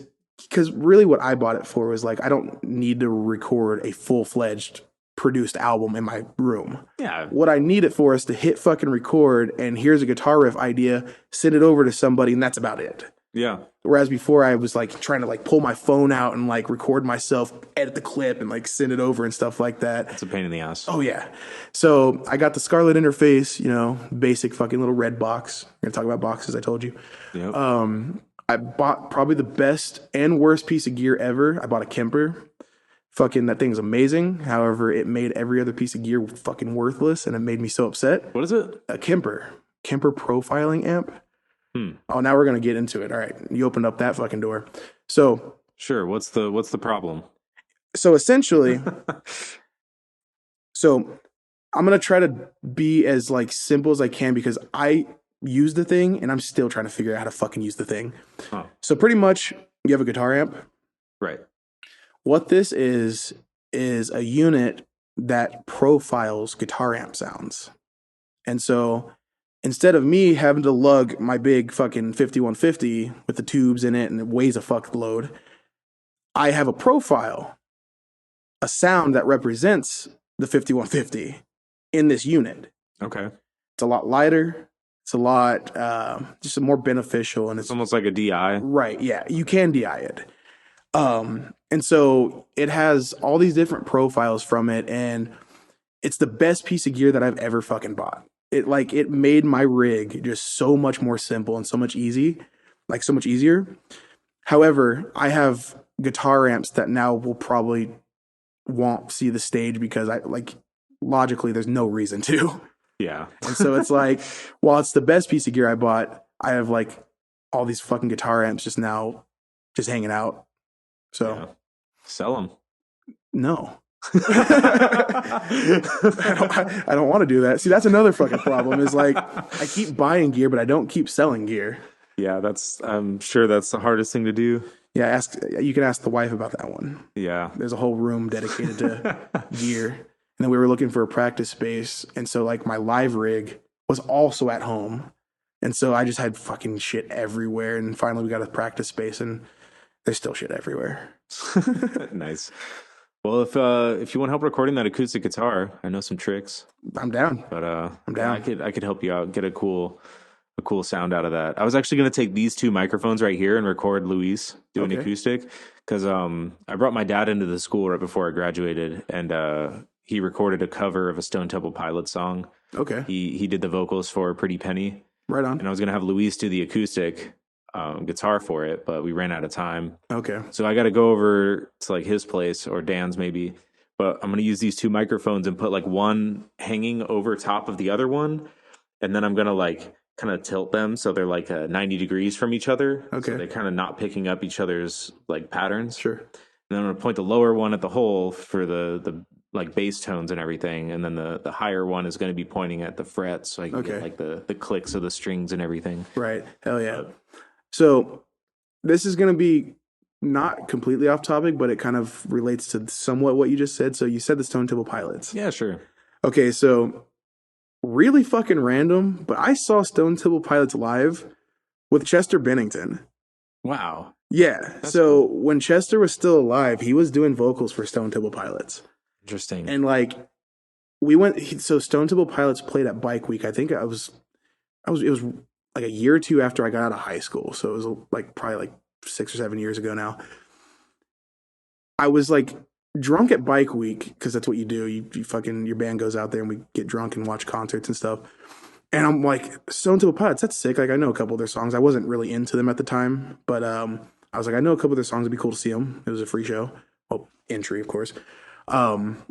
because really what I bought it for was like I don't need to record a full-fledged produced album in my room.
Yeah.
What I need it for is to hit fucking record, and here's a guitar riff idea, send it over to somebody, and that's about it.
Yeah.
Whereas before I was like trying to like pull my phone out and like record myself, edit the clip, and like send it over and stuff like that.
It's a pain in the ass.
Oh yeah. So I got the Scarlett interface, basic fucking little red box. We're gonna talk about boxes, I told you.
Yep.
I bought probably the best and worst piece of gear ever. I bought a Kemper. Fucking that thing's amazing. However, it made every other piece of gear fucking worthless, and it made me so upset.
What is it?
A Kemper profiling amp.
Hmm.
Oh, now we're gonna get into it. All right, you opened up that fucking door. So
Sure. What's the problem?
essentially, so I'm gonna try to be as like simple as I can because I use the thing and I'm still trying to figure out how to fucking use the thing.
Oh,
So pretty much, you have a guitar amp.
right.
What this is a unit that profiles guitar amp sounds. And so instead of me having to lug my big fucking 5150 with the tubes in it and it weighs a fuckload, I have a profile, a sound that represents the 5150 in this unit.
Okay.
It's a lot lighter. It's a lot just more beneficial, and
It's almost like a DI.
right. Yeah, you can DI it. And so it has all these different profiles from it, and it's the best piece of gear that I've ever fucking bought. It made my rig just so much more simple and so much so much easier. However, I have guitar amps that now will probably won't see the stage because I like logically there's no reason to.
Yeah.
And so it's like, while it's the best piece of gear I bought, I have like all these fucking guitar amps just now just hanging out. So
Yeah. Sell them.
no. I don't want to do that. See, that's another fucking problem is like I keep buying gear, but I don't keep selling gear.
Yeah, I'm sure that's the hardest thing to do.
Yeah, you can ask the wife about that one.
Yeah.
There's a whole room dedicated to gear. And then we were looking for a practice space. And so like my live rig was also at home. And so I just had fucking shit everywhere. And finally we got a practice space and there's still shit everywhere.
Nice. Well, if you want help recording that acoustic guitar, I know some tricks.
I'm down.
But
I'm down.
I could help you out, get a cool sound out of that. I was actually going to take these two microphones right here and record Luis doing
Okay.
acoustic because I brought my dad into the school right before I graduated, and he recorded a cover of a Stone Temple Pilots song.
Okay.
He did the vocals for Pretty Penny,
Right on.
and I was going to have Luis do the acoustic guitar for it, but we ran out of time.
Okay.
So I got to go over to like his place or Dan's maybe, but I'm going to use these two microphones and put like one hanging over top of the other one. And then I'm going to like kind of tilt them so they're like 90 degrees from each other.
Okay.
So they're kind of not picking up each other's like patterns.
Sure.
then I'm gonna point the lower one at the hole for the like bass tones and everything, and then the higher one is gonna be pointing at the frets, so I can get
Okay.
like the clicks of the strings and everything.
Right. Hell yeah.
But
So this is going to be not completely off topic, but it kind of relates to somewhat what you just said. So you said the Stone Temple Pilots.
yeah, sure.
Okay, so really fucking random, but I saw Stone Temple Pilots live with Chester Bennington.
Wow,
Yeah,
that's
so
cool.
when Chester was still alive, he was doing vocals for Stone Temple Pilots.
Interesting.
And like we went so Stone Temple Pilots played at Bike Week. I think it was like a year or two after I got out of high school. So it was like probably like 6 or 7 years ago now. I was like drunk at Bike Week because that's what you do. You fucking your band goes out there and we get drunk and watch concerts and stuff. And I'm like, Stone Temple Pilots, that's sick. Like I know a couple of their songs. I wasn't really into them at the time, but I was like, I know a couple of their songs. It'd be cool to see them. It was a free show. Well, entry, of course. Um,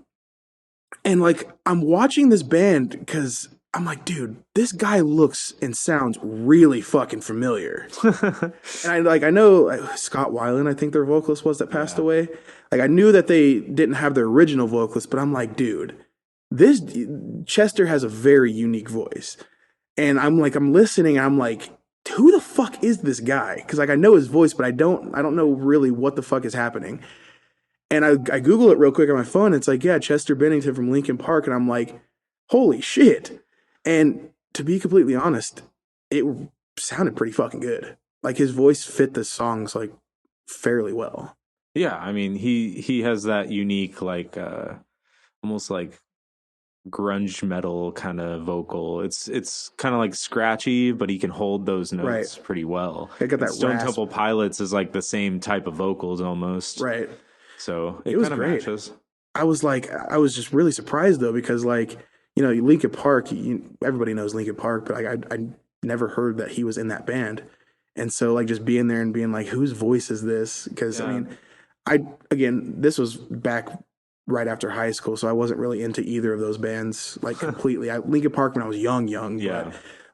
and like I'm watching this band because I'm like, dude, this guy looks and sounds really fucking familiar. And I know Scott Weiland, I think their vocalist was that passed
Yeah.
away. Like I knew that they didn't have their original vocalist, but I'm like, dude, this Chester has a very unique voice. And I'm listening, and I'm like, who the fuck is this guy? Because like I know his voice, but I don't know really what the fuck is happening. And I Google it real quick on my phone. It's like, yeah, Chester Bennington from Linkin Park, and I'm like, holy shit. And to be completely honest, it sounded pretty fucking good. Like his voice fit the songs like fairly well.
Yeah, I mean he has that unique like almost like grunge metal kind of vocal. It's kind of like scratchy, but he can hold those
Right.
notes pretty well.
I got
And
that
Stone
rasp.
Temple Pilots is like the same type of vocals almost.
Right.
So
It
it
was
kind of
great.
matches.
I was just really surprised though because like Linkin Park, everybody knows Linkin Park, but I never heard that he was in that band, and so like just being there and being like, whose voice is this? Because I
Yeah.
mean, I again, this was back right after high school, so I wasn't really into either of those bands like completely. Linkin Park when I was young, but
Yeah.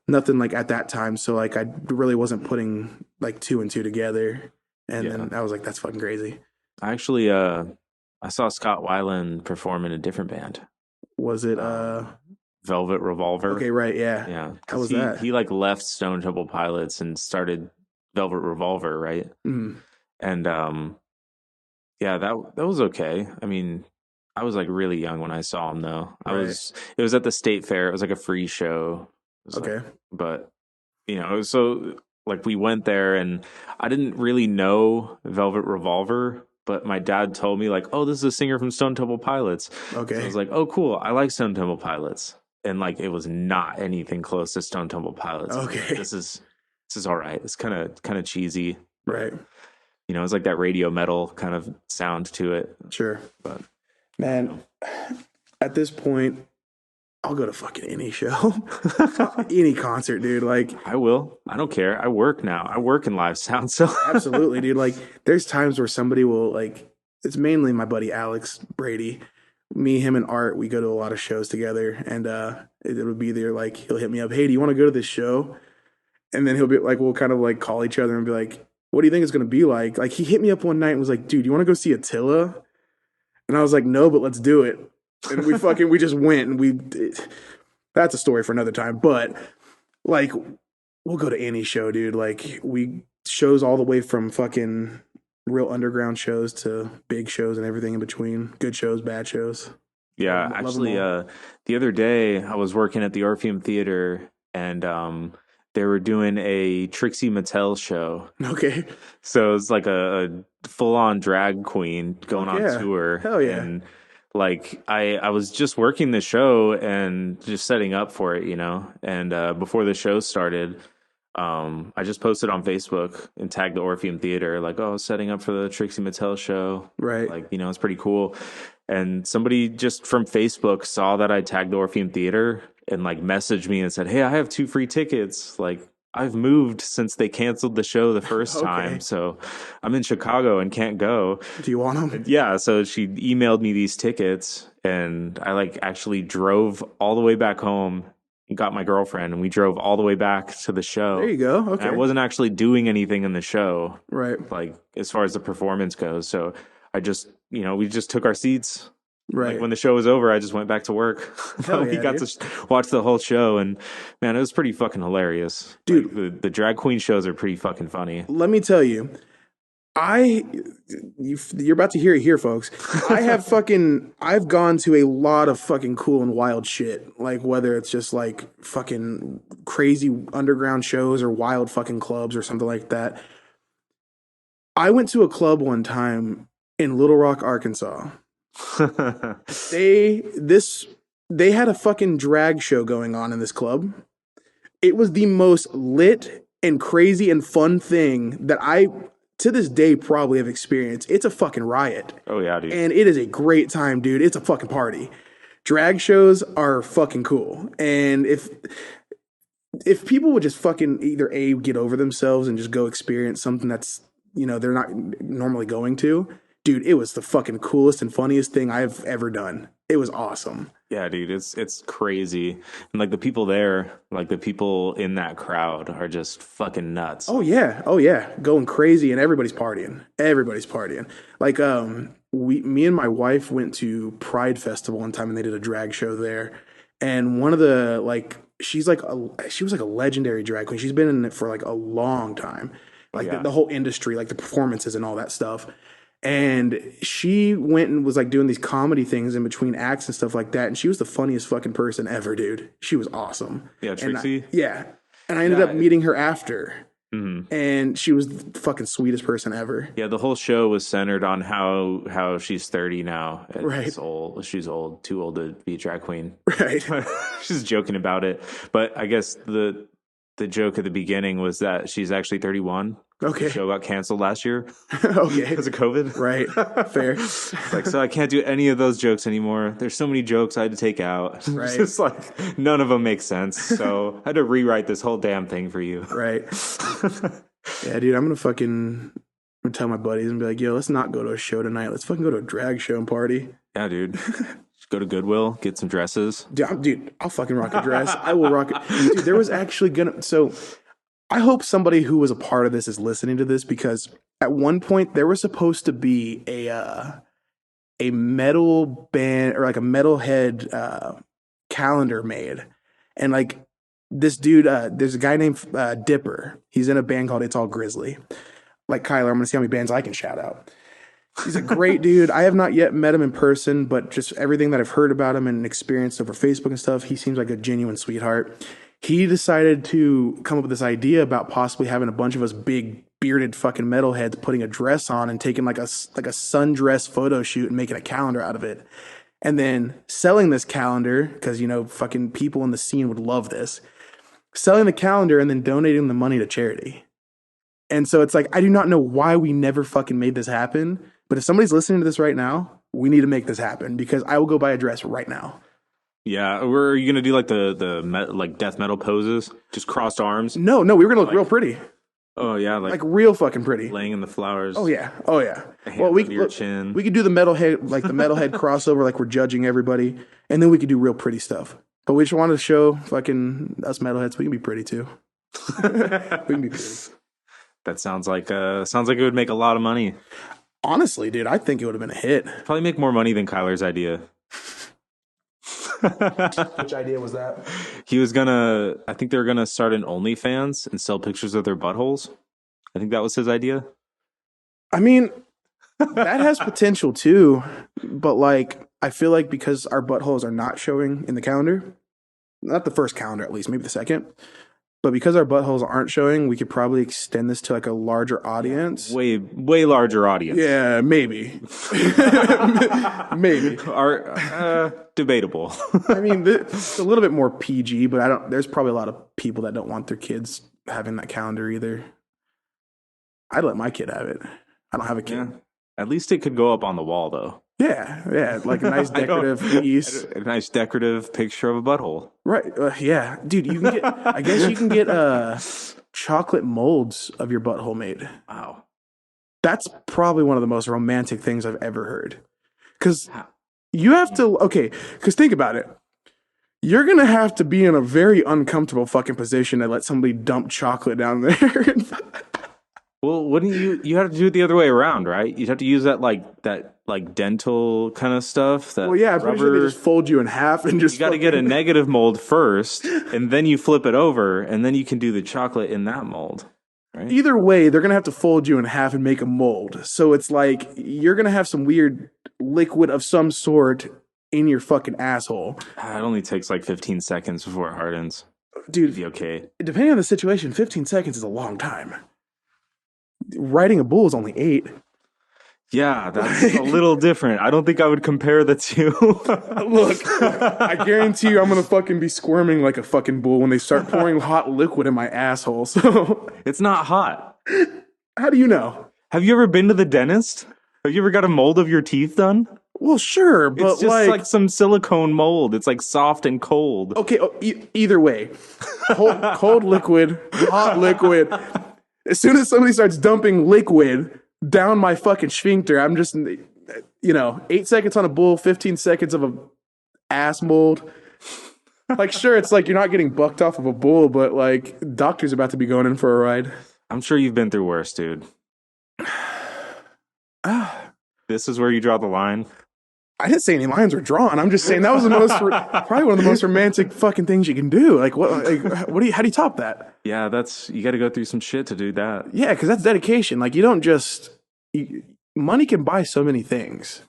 nothing like at that time. So like I really wasn't putting like two and two together, and
Yeah.
then I was like, that's fucking crazy.
I actually I saw Scott Weiland perform in a different band.
Was it
Velvet Revolver.
okay, right, yeah.
Yeah,
How
because
was
he
that?
like left Stone Temple Pilots and started Velvet Revolver, right?
Mm,
And yeah, that was okay. I mean, I was like really young when I saw him though.
right.
It was at the state fair. It was like a free show. It was like,
Okay.
but it was so like we went there and I didn't really know Velvet Revolver, but my dad told me like, "Oh, this is a singer from Stone Temple Pilots." So I
Okay.
was like, "Oh, cool. I like Stone Temple Pilots." And like it was not anything close to Stone Temple Pilots. I was like,
Okay.
this is all right. It's kind of cheesy, but
Right.
it's like that radio metal kind of sound to it.
Sure.
But
Man, at this point, I'll go to fucking any show. Any concert, dude. Like,
I will. I don't care. I work now. I work in live sound, so
absolutely, dude. Like, there's times where somebody will like it's mainly my buddy Alex Brady. Me, him, and Art, we go to a lot of shows together, and it would be there like he'll hit me up, hey, do you want to go to this show? And then he'll be like, we'll kind of like call each other and be like, what do you think it's gonna be like? Like he hit me up one night and was like, dude, you want to go see Attila? And I was like, no, but let's do it. And we just went and that's a story for another time. But like, we'll go to any show, dude. Like we shows all the way from fucking real underground shows to big shows and everything in between. Good shows, bad shows.
yeah.
Love them
Actually,
all.
the other day I was working at the Orpheum Theater, and they were doing a Trixie Mattel show.
Okay.
So it's like a full on drag queen going
Fuck
on
yeah.
tour.
Hell yeah.
And like I was just working the show and just setting up for it, And before the show started, I just posted on Facebook and tagged the Orpheum Theater, like, oh, setting up for the Trixie Mattel show.
Right.
Like, it's pretty cool. And somebody just from Facebook saw that I tagged the Orpheum Theater and like messaged me and said, hey, I have 2 free tickets. Like, I've moved since they canceled the show the first time.
Okay.
So I'm in Chicago and can't go.
Do you want them?
Yeah. So she emailed me these tickets, and I like actually drove all the way back home and got my girlfriend, and we drove all the way back to the show.
There you go.
And I
Okay.
wasn't actually doing anything in the show,
Right.
like as far as the performance goes. So I just, we just took our seats. Like
Right.
when the show was over, I just went back to work.
Hell
But we
yeah,
got
dude.
to watch the whole show, and man, it was pretty fucking hilarious. Like
Dude,
the drag queen shows are pretty fucking funny.
let me tell you, I you're about to hear it here, folks. I've gone to a lot of fucking cool and wild shit. Like whether it's just like fucking crazy underground shows or wild fucking clubs or something like that. I went to a club one time in Little Rock, Arkansas. They this they had a fucking drag show going on in this club. It was the most lit and crazy and fun thing that I to this day probably have experienced. It's a fucking riot.
Oh yeah, dude.
And it is a great time, dude. It's a fucking party. Drag shows are fucking cool. And if people would just fucking either A, get over themselves and just go experience something that's, they're not normally going to, dude, it was the fucking coolest and funniest thing I've ever done. It was awesome.
Yeah, dude, it's crazy. And like the people there, like the people in that crowd are just fucking nuts.
Oh yeah. Oh yeah. Going crazy and everybody's partying. Everybody's partying. Like me and my wife went to Pride Festival one time and they did a drag show there. And one of the like she was like a legendary drag queen. She's been in it for like a long time.
Oh,
Like
yeah.
the whole industry, like the performances and all that stuff. And she went and was like doing these comedy things in between acts and stuff like that. And she was the funniest fucking person ever, dude. She was awesome.
Yeah, Trixie.
Yeah. And I ended
Yeah.
up meeting her after.
Mhm.
And she was the fucking sweetest person ever.
Yeah, the whole show was centered on how she's 30 now. And
Right.
She's old, too old to be a drag queen.
Right.
She's joking about it. But I guess the joke at the beginning was that she's actually 31.
Okay.
The show got canceled last year
Okay.
because of COVID.
Right. Fair.
It's like, so I can't do any of those jokes anymore. There's so many jokes I had to take out.
Right.
It's just like none of them make sense. So I had to rewrite this whole damn thing for you.
Right. Yeah, dude, I'm gonna tell my buddies and be like, yo, let's not go to a show tonight. Let's fucking go to a drag show and party.
Yeah, dude. Just go to Goodwill, get some dresses.
Dude, I'll fucking rock a dress. I will rock it. Dude, there was actually so I hope somebody who was a part of this is listening to this because at one point there was supposed to be a metal band or like a metalhead calendar made. And like this dude, there's a guy named Dipper. He's in a band called It's All Grizzly. Like Kyler, I'm gonna see how many bands I can shout out. He's a great dude. I have not yet met him in person, but just everything that I've heard about him and experienced over Facebook and stuff, he seems like a genuine sweetheart. He decided to come up with this idea about possibly having a bunch of us big bearded fucking metalheads putting a dress on and taking like a sundress photo shoot and making a calendar out of it. And then selling this calendar, because fucking people in the scene would love this. Selling the calendar and then donating the money to charity. And so it's like, I do not know why we never fucking made this happen. But if somebody's listening to this right now, we need to make this happen because I will go buy a dress right now.
Yeah, are you gonna do like the death metal poses, just crossed arms?
No, we were gonna look real pretty,
Oh yeah,
like real fucking pretty.
laying in the flowers.
Oh yeah.
A hand under your chin.
we could do the metalhead like the metalhead crossover, like we're judging everybody, and then we could do real pretty stuff. But we just wanted to show fucking us metalheads we can be pretty too. We can be pretty.
That sounds like it would make a lot of money.
Honestly, dude, I think it would have been a hit.
Probably make more money than Kyler's idea.
Which idea was that?
I think they were gonna start an OnlyFans and sell pictures of their buttholes. I think that was his idea.
I mean, that has potential too, but like I feel like because our buttholes are not showing in the calendar, not the first calendar at least, maybe the second, but because our buttholes aren't showing, we could probably extend this to like a larger audience.
Way larger audience.
Yeah, maybe. Maybe.
Debatable.
I mean, it's a little bit more PG, but there's probably a lot of people that don't want their kids having that calendar either. I'd let my kid have it. I don't have a kid.
Yeah. At least it could go up on the wall though.
Yeah, like a nice decorative piece.
A nice decorative picture of a butthole.
Right. Yeah, dude, you can get. I guess you can get chocolate molds of your butthole made.
Wow.
That's probably one of the most romantic things I've ever heard. Because you have to. Okay, because think about it. You're gonna have to be in a very uncomfortable fucking position to let somebody dump chocolate down there.
Well, wouldn't you have to do it the other way around, right? You'd have to use that like dental kind of stuff,
Well,
that
yeah, I'm pretty sure they just
rubber.
fold you in half and
You
just
got to get a
fucking.
negative mold first, and then you flip it over, and then you can do the chocolate in that mold, right?
Either way, they're gonna have to fold you in half and make a mold. So it's like you're gonna have some weird liquid of some sort in your fucking asshole,
It only takes like 15 seconds before it hardens. You'd
dude.
be okay.
Depending on the situation, 15 seconds is a long time. Riding a bull is only 8.
Yeah, that's a little different. I don't think I would compare the two.
Look, I guarantee you, I'm gonna fucking be squirming like a fucking bull when they start pouring hot liquid in my asshole. So,
It's not hot.
how do you know?
Have you ever been to the dentist? Have you ever got a mold of your teeth done?
Well, sure,
It's
but
just
like,
like some silicone mold. It's like soft and cold.
okay, either way, cold liquid, hot liquid. As soon as somebody starts dumping liquid down my fucking sphincter, I'm just, 8 seconds on a bull, 15 seconds of a ass mold. Like, sure, it's like you're not getting bucked off of a bull, but like, doctor's about to be going in for a ride.
I'm sure you've been through worse, dude.
Ah,
This is where you draw the line.
I didn't say any lines were drawn. I'm just saying that was the most, probably one of the most romantic fucking things you can do. Like, how do you top that?
Yeah, you got to go through some shit to do that.
Yeah, because that's dedication. Like, you don't just, money can buy so many things,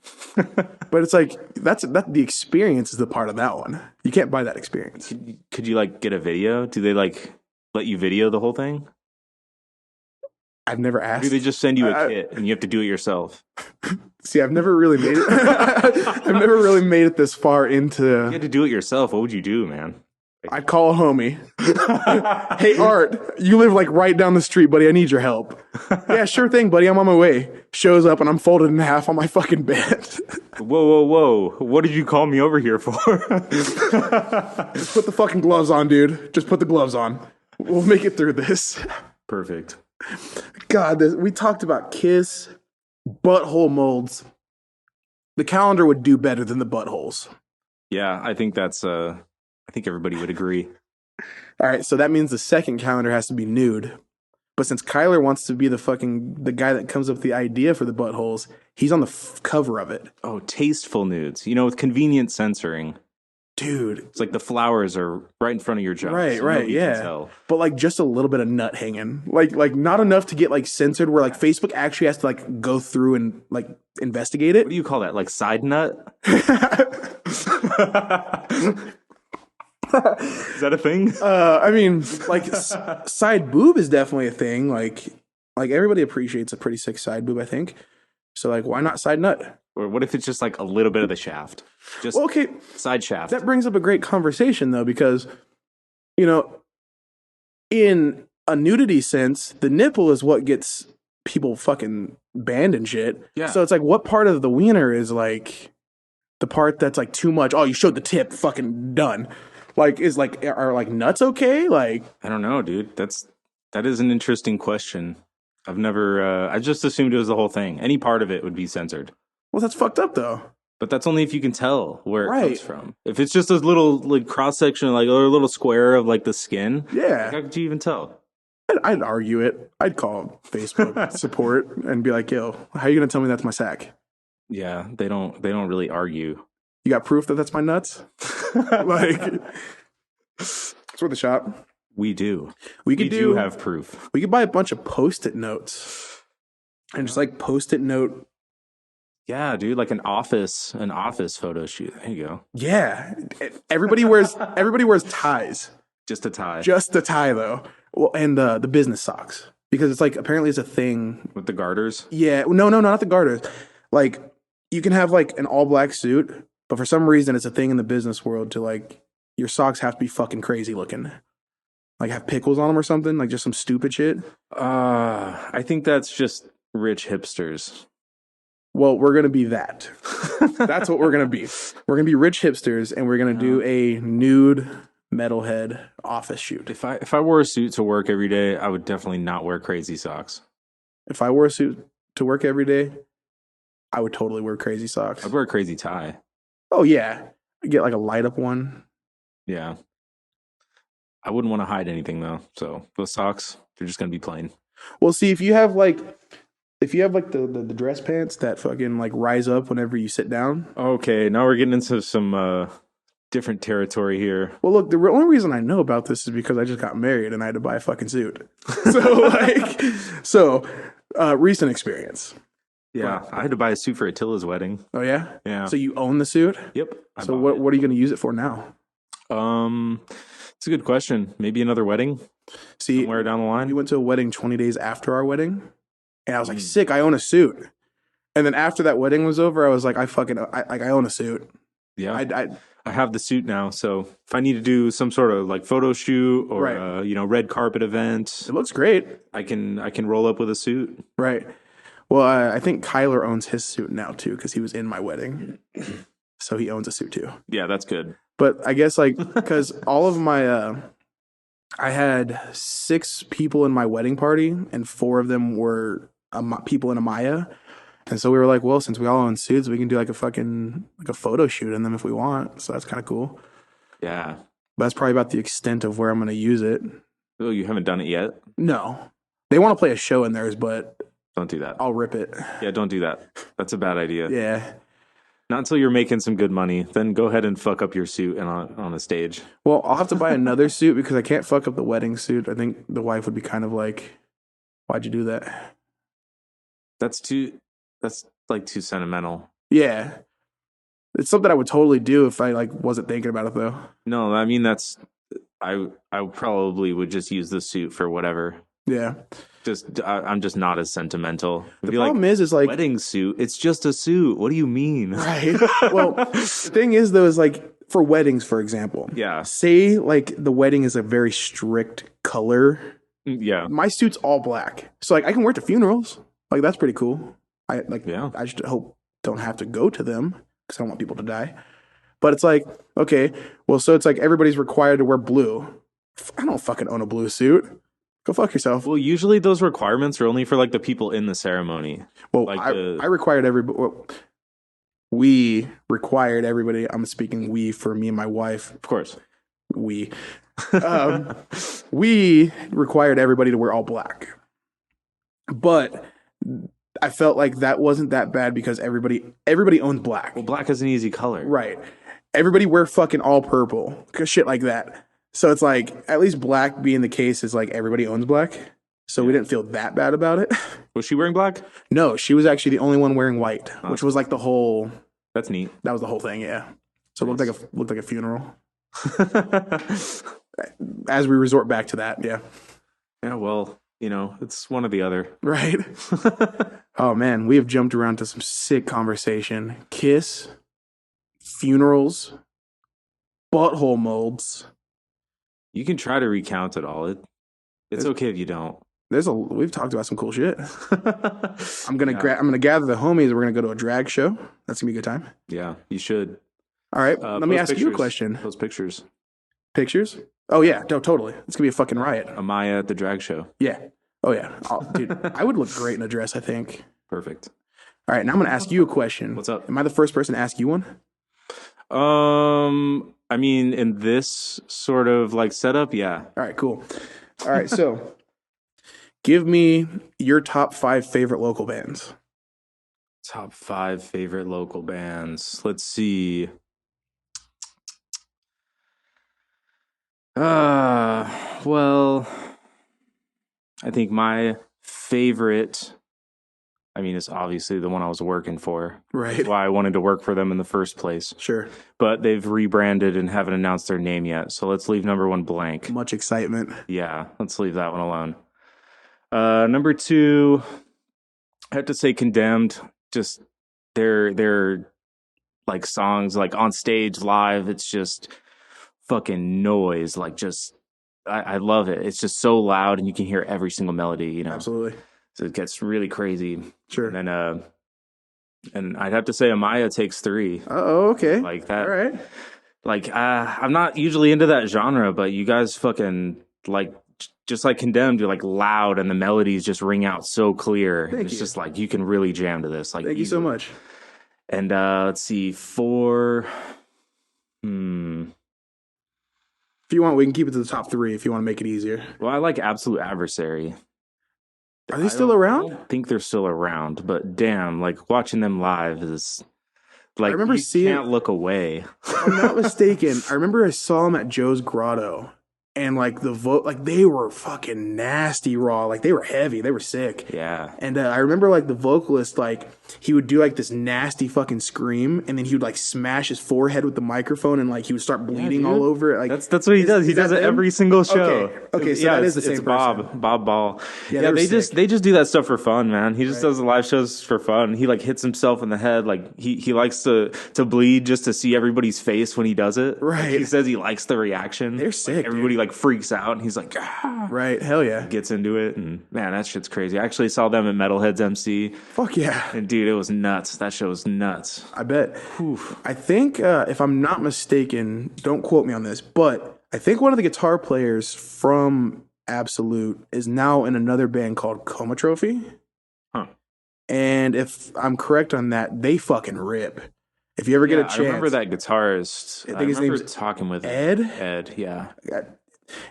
but it's like, that the experience is the part of that one. You can't buy that experience.
Could you like get a video? Do they like let you video the whole thing?
I've never
Or do they
asked.
just send you a
I,
kit and you have to do it yourself?
See, I've never really made it. I've never really made it this far
If you
into.
had to do it yourself, what would you do, man?
I'd call a homie. Hey, Art, you live like right down the street, buddy. I need your help. Yeah, sure thing, buddy. I'm on my way. Shows up and I'm folded in half on my fucking bed.
Whoa, whoa, whoa. What did you call me over here for?
Just put the fucking gloves on, dude. Just put the gloves on. We'll make it through this.
Perfect.
God, we talked about kiss, butthole molds. The calendar would do better than the buttholes.
Yeah, I think I think everybody would agree.
All right, so that means the second calendar has to be nude. But since Kyler wants to be the guy that comes up with the idea for the buttholes, he's on the cover of it.
Oh, tasteful nudes. With convenient censoring.
Dude,
It's like the flowers are right in front of your junk.
right,
So
right,
nobody can
yeah.
tell.
But like just a little bit of nut hanging. Like not enough to get like censored where like Facebook actually has to like go through and like investigate
What
it.
do you call that? Like side nut? Is that a thing?
I mean, like side boob is definitely a thing. Like everybody appreciates a pretty sick side boob, I think. So like, why not side nut?
Or what if it's just like a little bit of the shaft? Just
Well, okay,
side shaft.
that brings up a great conversation though, because you know, in a nudity sense, the nipple is what gets people fucking banned and shit.
Yeah.
So it's like, what part of the wiener is like the part that's like too much? Oh, you showed the tip, fucking done. Like, are like nuts okay? Like,
I don't know, dude. That is an interesting question. I've never I just assumed it was the whole thing. Any part of it would be censored.
well, that's fucked up though.
But that's only if you can tell where it
Right.
comes from. If it's just a little like cross section, like or a little square of like the skin,
Yeah.
how could you even tell?
I'd argue it. I'd call Facebook support and be like, "Yo, how are you gonna tell me that's my sack?
Yeah, they don't really argue.
You got proof that that's my nuts?" Like, it's worth a shot.
We do.
We
We
could
do have proof.
We could buy a bunch of Post-it notes and just like Post-it note.
Yeah, dude, like an office photo shoot. There you go.
Yeah, everybody wears ties.
Just a tie
Just the tie though. Well, and the business socks because it's like apparently it's a thing.
with the garters.
Yeah, no, not the garters. Like you can have like an all black suit, but for some reason it's a thing in the business world to like your socks have to be fucking crazy looking. Like have pickles on them or something, like just some stupid shit.
I think that's just rich hipsters.
Well, we're gonna be that. That's what we're gonna be. We're gonna be rich hipsters, and we're gonna do a nude metalhead office shoot.
If I wore a suit to work every day, I would definitely not wear crazy socks.
If I wore a suit to work every day, I would totally wear crazy socks.
I'd wear a crazy tie.
Oh yeah, get like a light up one.
Yeah. I wouldn't want to hide anything though. So those socks, they're just gonna be plain.
Well, see, if you have like the dress pants that fucking like rise up whenever you sit down.
Okay, now we're getting into some different territory here.
Well, look, the only reason I know about this is because I just got married and I had to buy a fucking suit. So like, so recent experience.
Yeah,
But
I had to buy a suit for Attila's wedding.
oh yeah,
Yeah.
so you own the suit.
Yep, I
So
bought
what are you going to use it for now?
it. It's a good question. Maybe another wedding
See,
somewhere down the
we
line.
went to a wedding 20 days after our wedding, and I was like,
Mm.
sick. I own a suit. And then after that wedding was over, I was like, I own a suit.
Yeah,
I
I have the suit now, so if I need to do some sort of like photo shoot or
right.
red carpet event,
It looks great.
I can roll up with a suit.
Right. Well, I think Kyler owns his suit now too because he was in my wedding, so he owns a suit too.
Yeah, that's good.
But I guess like because all of my I had 6 people in my wedding party, and 4 of them were people in AMAYA. And so we were like, well, since we all own suits, we can do like a fucking like a photo shoot in them if we want. So that's kind of cool.
Yeah.
But that's probably about the extent of where I'm going to use it.
Oh, you haven't done it yet?
No, they want to play a show in theirs, but
Don't do that.
I'll rip it.
Yeah, don't do that. That's a bad idea.
Yeah.
Not until you're making some good money. Then go ahead and fuck up your suit and on the stage.
Well, I'll have to buy another suit because I can't fuck up the wedding suit. I think the wife would be kind of like, "Why'd you do that?"
That's too. That's like too sentimental.
Yeah, it's something I would totally do if I like wasn't thinking about it though.
No, I mean that's. I probably would just use the suit for whatever.
Yeah.
I'm just not as sentimental. It'd
The
be like
problem is like
wedding suit. It's just a suit. What do you mean?
right. Well, the thing is though is like for weddings, for example.
Yeah.
Say like the wedding is a very strict color.
Yeah.
My suit's all black, so like I can wear it to funerals. Like that's pretty cool. I like.
Yeah.
I just hope don't have to go to them because I don't want people to die. But it's like, okay, well, so it's like everybody's required to wear blue. I don't fucking own a blue suit. Go fuck yourself.
Well, usually those requirements are only for like the people in the ceremony.
Well,
Like
I required everybody. Well, we required everybody. I'm speaking we for me and my wife.
Of course.
We, um, we required everybody to wear all black. But I felt like that wasn't that bad because everybody owns black.
Well, black is an easy color.
Right. Everybody wear fucking all purple. Cause shit like that. So it's like at least black being the case is like everybody owns black. So we didn't feel that bad about it.
Was she wearing black?
No, she was actually the only one wearing white,
Oh,
which was like the whole
That's neat.
that was the whole thing, yeah. So it looked like a funeral. As we resort back to that, yeah.
Yeah, well, it's one or the other.
Right. Oh man, we have jumped around to some sick conversation. Kiss, funerals, butthole molds.
You can try to recount it all. It's okay if you don't.
We've talked about some cool shit. I'm gonna
Yeah.
I'm gonna gather the homies. We're gonna go to a drag show. That's gonna be a good time.
Yeah, you should.
All right, let me
Post
ask you a
pictures.
question.
Post pictures.
Pictures? Oh yeah, no, totally. It's gonna be a fucking riot.
AMAYA at the drag show.
Yeah. Oh yeah, dude. I would look great in a dress. I think.
Perfect.
All right, now I'm gonna ask you a question.
What's up?
Am I the first person to ask you one?
I mean, in this sort of like setup, yeah.
All right, cool. All right, so give me your top 5 favorite local bands.
Top 5 favorite local bands. Let's see. Well, I think my favorite, I mean, it's obviously the one I was working for.
Right.
That's why I wanted to work for them in the first place.
Sure.
But they've rebranded and haven't announced their name yet. So let's leave number 1 blank.
Much excitement.
Yeah, let's leave that one alone. Number 2, I have to say Condemned. Just their like songs like on stage live, it's just fucking noise. Like just I love it. It's just so loud and you can hear every single melody,
Absolutely.
So it gets really crazy.
Sure.
And then and I'd have to say AMAYA Takes 3.
Oh, okay.
Like that.
All right.
Like I'm not usually into that genre, but you guys fucking like just like Condemned, you're like loud and the melodies just ring out so clear.
Thank
It's
you.
just like you can really jam to this. Like
Thank you so
easily.
much.
And let's see, 4.
If you want, we can keep it to the top 3 if you want to make it easier.
Well, I like Absolute Adversary.
Are they still
I
around?
don't think they're still around, but damn, like watching them live is
I
like
remember
you
seeing,
can't look away.
if I'm not mistaken, I remember I saw them at Joe's Grotto, and like like they were fucking nasty raw, like they were heavy, they were sick.
Yeah.
And I remember like the vocalist, like he would do like this nasty fucking scream, and then he would like smash his forehead with the microphone, and like he would start
Yeah,
bleeding all
dude.
over it. Like,
That's what he does. He
is
does
that
it
them?
every single
Okay,
show.
okay, so
Yeah,
that is the
it's
same person.
Bob Ball.
Yeah, they
Yeah,
were sick.
they just do that stuff for fun, man. He just
Right.
does the live shows for fun. He like hits himself in the head. Like he likes to bleed just to see everybody's face when he does it. Like, he
Right.
says he likes the reaction.
They're
Like,
sick,
everybody
dude.
like freaks out, and he's like, ah,
Right. Hell yeah.
gets into it, and man, that shit's crazy. I actually saw them at Metalhead's MC,
Fuck yeah.
and dude, it was nuts. That show was nuts.
I bet.
Whew.
I think, if I'm not mistaken, don't quote me on this, but I think one of the guitar players from Absolute is now in another band called Coma Trophy.
Huh.
And if I'm correct on that, they fucking rip. If you ever get a
I remember
chance,
that guitarist.
I
I
think his
remember
name's
talking with him.
Ed.
Ed, yeah.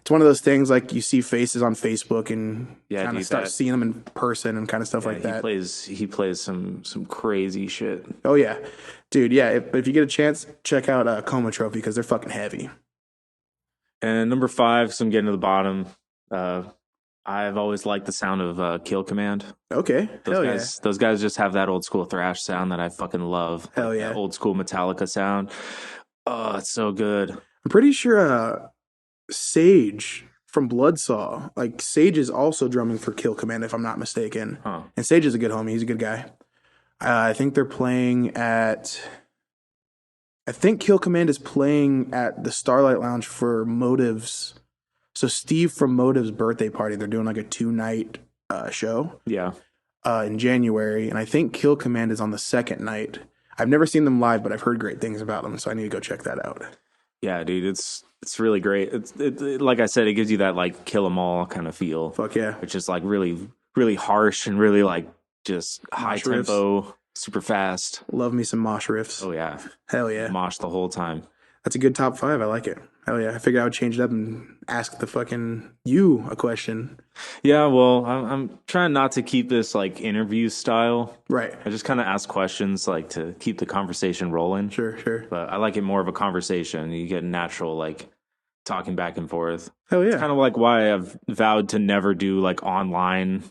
It's one of those things like you see faces on Facebook and
Yeah,
kind of
dude,
start
that-
seeing them in person and kind of stuff
Yeah,
like that.
he plays some crazy shit.
Oh yeah, dude. Yeah, if you get a chance, check out Coma Trophy because they're fucking heavy.
And number 5, so I'm getting to the bottom. Uh, I've always liked the sound of Kill Command.
Okay, hell yeah.
Those guys just have that old school thrash sound that I fucking love.
Hell
Like
yeah.
that old school Metallica sound. Oh, it's so good.
I'm pretty sure Sage from Bloodsaw, like Sage is also drumming for Kill Command, if I'm not mistaken.
Huh.
And Sage is a good homie. He's a good guy. I think they're playing at. I think Kill Command is playing at the Starlight Lounge for Motives. So Steve from Motives' birthday party, they're doing like a 2-night show
Yeah.
in January, and I think Kill Command is on the second night. I've never seen them live, but I've heard great things about them, so I need to go check that out.
Yeah, dude, it's really great. Like I said, it gives you that like kill 'em all kind of feel.
Fuck yeah.
Which is like really harsh and really like just high
Mosh riffs.
tempo, super fast.
Love me some mosh riffs.
Oh yeah.
Hell yeah.
Mosh the whole time.
That's a good top 5. I like it. Hell yeah. I figured I would change it up and ask the fucking you a question.
Yeah, well, I'm trying not to keep this like interview style.
Right.
I just kind of ask questions like to keep the conversation rolling.
Sure.
But I like it more of a conversation. You get natural like talking back and forth.
Hell
It's
yeah.
kind of like why I've vowed to never do like online,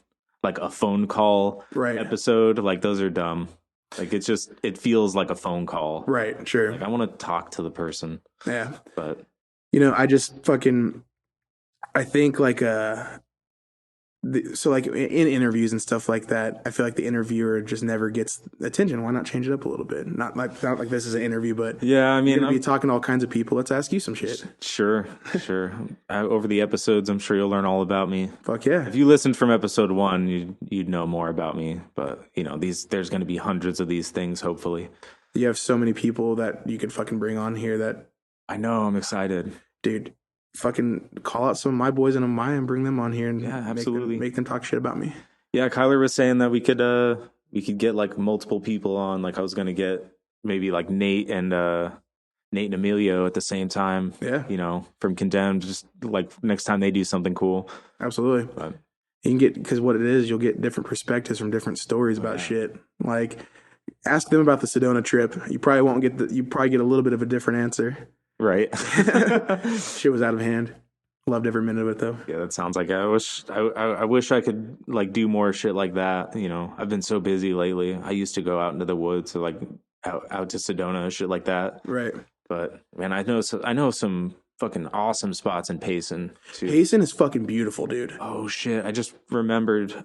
like a phone call
Right.
episode. Like those are dumb. Like it feels like a phone call.
Right. Sure.
Like I want to talk to the person,
Yeah.
but
I just fucking, I think like, so like in interviews and stuff like that, I feel like the interviewer just never gets attention. Why not change it up a little bit? Not like this is an interview, but
yeah, I
you're
mean,
gonna be talking to all kinds of people. Let's ask you some shit.
sure. Over the episodes, I'm sure you'll learn all about me.
Fuck yeah.
If you listened from episode 1, you'd know more about me. But there's going to be hundreds of these things. Hopefully,
You have so many people that you could fucking bring on here that,
I know. I'm excited.
dude, fucking call out some of my boys and AMAYA and bring them on here and
Yeah, absolutely.
make them talk shit about me.
Yeah, Kyler was saying that we could get like multiple people on. Like I was going to get maybe like Nate and Emilio at the same time.
Yeah.
From Condemned. Just like next time they do something cool.
Absolutely.
But
You can get, because what it is, you'll get different perspectives from different stories about shit. Like, ask them about the Sedona trip. You probably won't get you probably get a little bit of a different answer.
right.
Shit was out of hand. Loved every minute of it though.
Yeah, that sounds like I wish I could like do more shit like that. I've been so busy lately. I used to go out into the woods or like out to Sedona, shit like that.
Right.
But man, I know some fucking awesome spots in Payson too.
Payson is fucking beautiful, dude.
Oh shit! I just remembered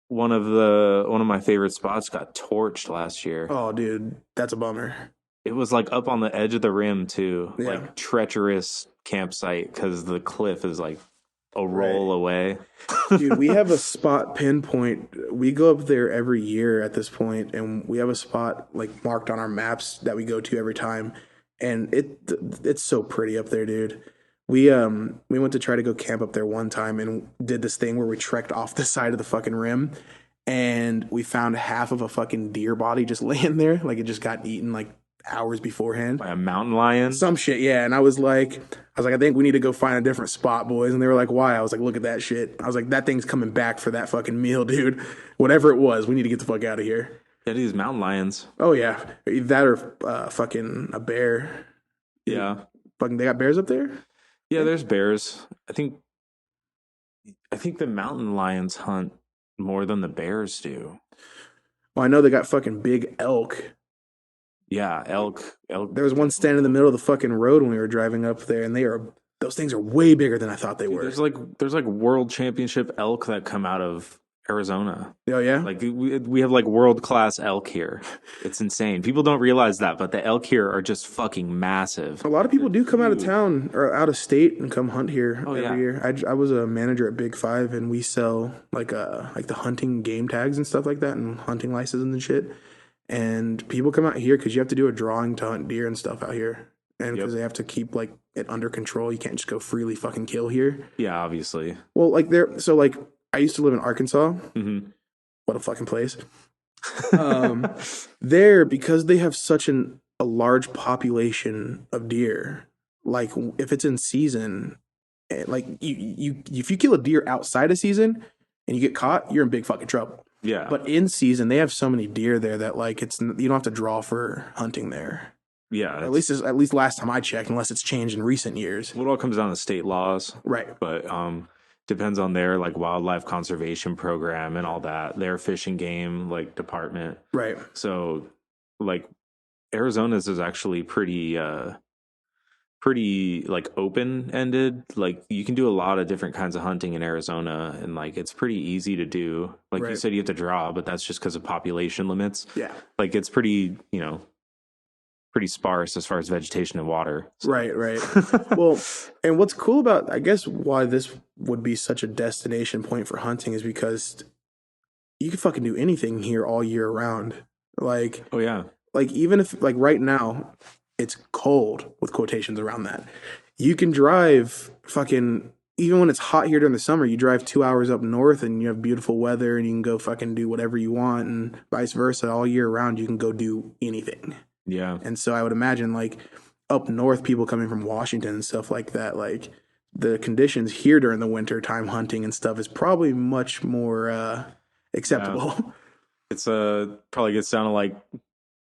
one of my favorite spots got torched last year.
Oh, dude, that's a bummer.
It was like up on the edge of the rim too,
Yeah.
like treacherous campsite because the cliff is like a roll away.
Dude, we have a spot pinpoint. We go up there every year at this point, and we have a spot like marked on our maps that we go to every time. And it's so pretty up there, dude. We went to try to go camp up there one time and did this thing where we trekked off the side of the fucking rim, and we found half of a fucking deer body just laying there, like it just got eaten like hours beforehand.
By a mountain lion.
Some shit, yeah. And I think we need to go find a different spot, boys. And they were like, why? I was like, look at that shit. I was like, that thing's coming back for that fucking meal, dude. Whatever it was, we need to get the fuck out of here.
Yeah, these mountain lions.
Oh yeah, that or fucking a bear.
Yeah.
Fucking, they got bears up there.
Yeah, there's bears. I think the mountain lions hunt more than the bears do.
Well, I know they got fucking big elk.
Yeah, elk.
There was one standing in the middle of the fucking road when we were driving up there, and those things are way bigger than I thought they
Dude,
were.
there's like world championship elk that come out of Arizona.
Oh yeah,
Like we have like world class elk here. It's insane. People don't realize that, but the elk here are just fucking massive.
a lot of people
They're
do come out of
huge.
town or out of state and come hunt here
Oh
every
yeah.
year. I was a manager at Big Five, and we sell like the hunting game tags and stuff like that, and hunting licenses and shit. And people come out here because you have to do a drawing to hunt deer and stuff out here, and
Yep.
because they have to keep like it under control. You can't just go freely fucking kill here.
Yeah, obviously.
Well, like I used to live in Arkansas.
Hmm.
What a fucking place. Um, there, because they have such a large population of deer, like if it's in season, like you if you kill a deer outside of season and you get caught, you're in big fucking trouble.
Yeah.
But in season, they have so many deer there that like you don't have to draw for hunting there.
Yeah.
At least last time I checked, unless it's changed in recent years.
Well, it all comes down to state laws.
Right.
But depends on their like wildlife conservation program and all that, their fish and game like department.
Right.
So like Arizona's is actually pretty like open ended. Like you can do a lot of different kinds of hunting in Arizona, and like it's pretty easy to do. Like you
Right.
said, you have to draw, but that's just because of population limits.
Yeah.
Like it's pretty sparse as far as vegetation and water. So.
Right. Right. Well, and what's cool about, I guess, why this would be such a destination point for hunting is because you can fucking do anything here all year round.
Oh yeah.
Like even if like right now it's cold with quotations around that, you can drive fucking even when it's hot here during the summer. You drive 2 hours up north and you have beautiful weather and you can go fucking do whatever you want, and vice versa. All year round, you can go do anything.
Yeah.
And so I would imagine like up north, people coming from Washington and stuff like that, like the conditions here during the winter time hunting and stuff is probably much more acceptable.
It's probably gets down to like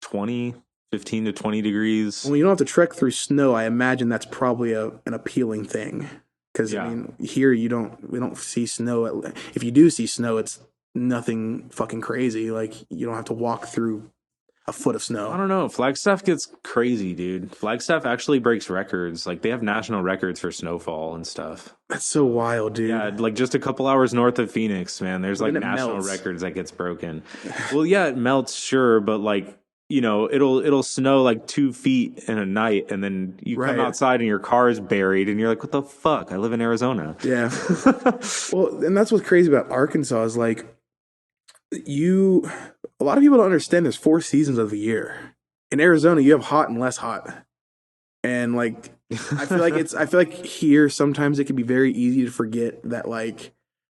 15 to 20 degrees.
When you don't have to trek through snow, I imagine that's probably an appealing thing. Because
Yeah.
I mean, here we don't see snow. If you do see snow, it's nothing fucking crazy. Like you don't have to walk through a foot of
I
snow.
don't know. Flagstaff gets crazy, dude. Flagstaff actually breaks records. Like they have national records for snowfall and stuff.
That's so wild, dude.
Yeah, like just a couple hours north of Phoenix, man. There's like
And it
national
melts.
records that gets broken. Well, yeah, it melts, sure, but like it'll snow like 2 feet in a night, and then you
Right.
come outside and your car is buried, and you're like, "What the fuck? I live in Arizona."
Yeah. Well, and that's what's crazy about Arkansas is like a lot of people don't understand there's 4 seasons of the year. In Arizona, you have hot and less hot. And like I feel like here sometimes it can be very easy to forget that like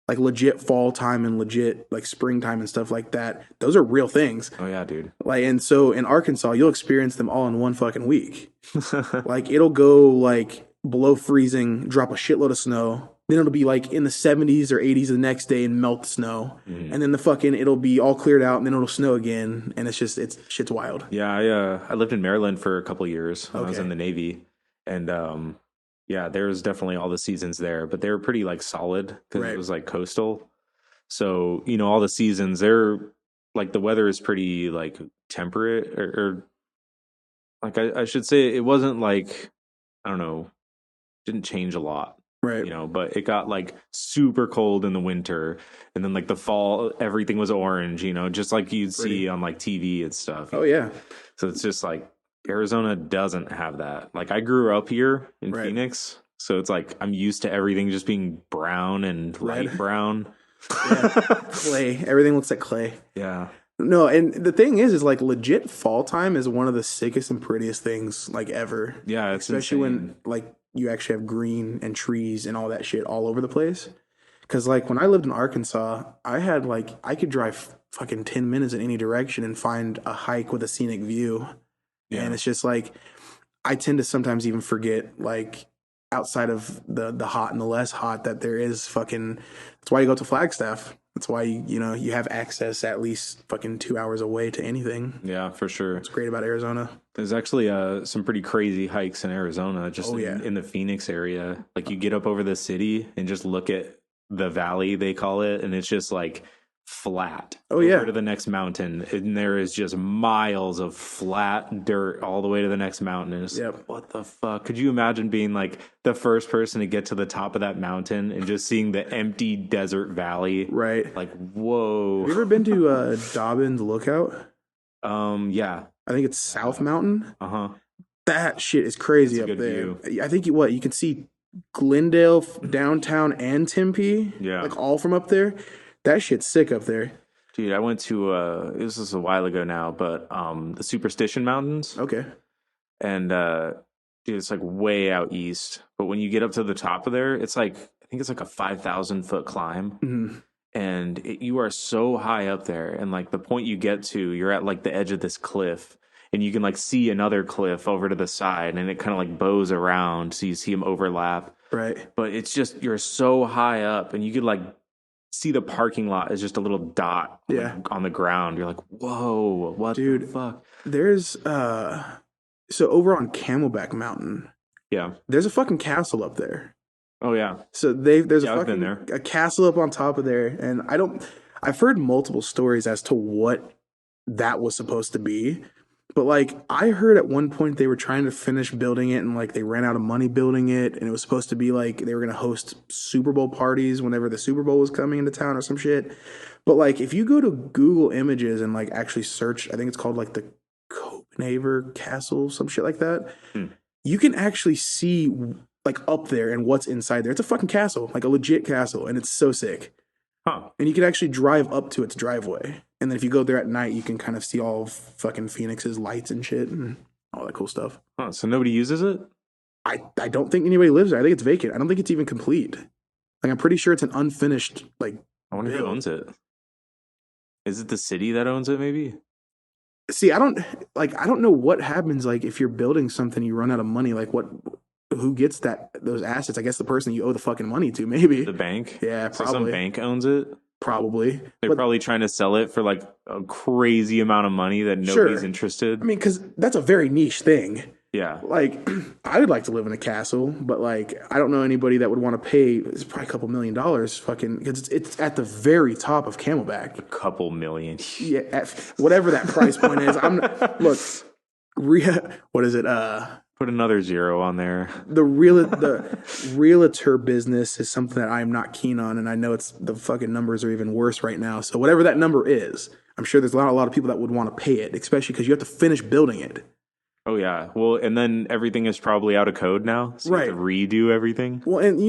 legit fall time and legit like springtime and stuff like that. Those are real things.
Oh yeah, dude.
Like, and so in Arkansas, you'll experience them all in one fucking week. Like it'll go like below freezing, drop a shitload of snow. Then it'll be like in the 70s or 80s the next day and melt the snow.
Mhm.
And then it'll be all cleared out and then it'll snow again. And it's shit's wild.
Yeah, I lived in Maryland for a couple years when I was
Okay.
in the Navy, and yeah, there was definitely all the seasons there, but they were pretty like solid because
Right.
it was like coastal. So all the seasons, they're like the weather is pretty like temperate, or like I should say it wasn't like I don't know, didn't change a lot.
Right.
But it got like super cold in the winter, and then like the fall, everything was orange, just like you'd
Pretty.
see on like TV and stuff.
Oh yeah.
So it's just like Arizona doesn't have that. Like I grew up here in
Right.
Phoenix, so it's like I'm used to everything just being brown and light
Red.
brown.
Yeah. Clay. Everything looks like clay.
Yeah.
No, and the thing is like legit fall time is one of the sickest and prettiest things like ever.
Yeah, it's
Especially
insane.
when like you actually have green and trees and all that shit all over the place. Because like when I lived in Arkansas, I could drive fucking 10 minutes in any direction and find a hike with a scenic view. And
Yeah.
it's just like I tend to sometimes even forget, like, outside of the hot and the less hot, that there is fucking. That's why you go to Flagstaff. That's why you have access at least fucking 2 hours away to anything.
Yeah, for sure.
What's great about Arizona?
There's actually some pretty crazy hikes in Arizona, just
Oh yeah,
in the Phoenix area. Like you get up over the city and just look at the valley, they call it, and it's just like flat
oh
over
yeah,
to the next mountain. And there is just miles of flat dirt all the way to the next mountain. And it's like,
yep,
what the fuck? Could you imagine being like the first person to get to the top of that mountain and just seeing the empty desert valley?
right.
Like,
Have
whoa.
you ever been to Dobbins Lookout?
Yeah.
I think it's South Mountain.
Uh-huh.
That shit is
It's
crazy
a
up
good
there.
view.
I think you can see Glendale downtown and Tempe,
Yeah.
like all from up there. That shit's sick up there.
Dude, I went to this was a while ago now, but the Superstition Mountains,
Okay.
and dude, it's like way out east. But when you get up to the top of there, it's like I think it's like a 5,000 foot climb,
Mhm.
and you are so high up there, and like the point you get to, you're at like the edge of this cliff, and you can like see another cliff over to the side, and it kind of like bows around, so you see them overlap.
Right.
But it's just you're so high up, and you could like see the parking lot as just a little dot
Yeah.
on the ground. You're like, whoa, what the
Dude,
fuck?
there's so over on Camelback Mountain,
Yeah.
there's a fucking castle up there.
Oh yeah.
So there's a
Yeah, I've been
fucking
there.
a castle up on top of there, and I've heard multiple stories as to what that was supposed to be. But like I heard at one point they were trying to finish building it and like they ran out of money building it, and it was supposed to be like they were gonna host Super Bowl parties whenever the Super Bowl was coming into town or some shit. But like if you go to Google Images and like actually search, I think it's called like the Copenhagen Castle, some shit like that,
Hmm.
you can actually see like up there and what's inside there. It's a fucking castle, like a legit castle, and it's so sick.
Huh.
And you can actually drive up to its driveway. And then if you go there at night, you can kind of see all of fucking Phoenix's lights and shit and all that cool stuff.
Huh. So nobody uses it?
I don't think anybody lives there. I think it's vacant. I don't think it's even complete. Like I'm pretty sure it's an unfinished like
I wonder who
build.
owns it. Is it the city that owns it, maybe?
See, I don't know what happens like if you're building something you run out of money, like who gets those assets? I guess the person you owe the fucking money to, maybe.
The bank?
Yeah,
So some
probably.
bank owns it?
Probably.
They're
But
probably trying to sell it for like a crazy amount of money that
Sure.
nobody's interested.
I mean, because that's a very niche thing.
Yeah.
Like, I would like to live in a castle, but like, I don't know anybody that would want to pay. It's probably a couple $1,000,000, fucking, because it's at the very top of Camelback.
Couple million.
Yeah, at whatever that price point is. Look, what is it?
Put another zero on there.
The realtor business is something that I'm not keen on, and I know the fucking numbers are even worse right now. So whatever that number is, I'm sure there's a lot of people that would want to pay it, especially because you have to finish building it.
Oh yeah. Well, and then everything is probably out of code now, so you have to redo everything.
Well, and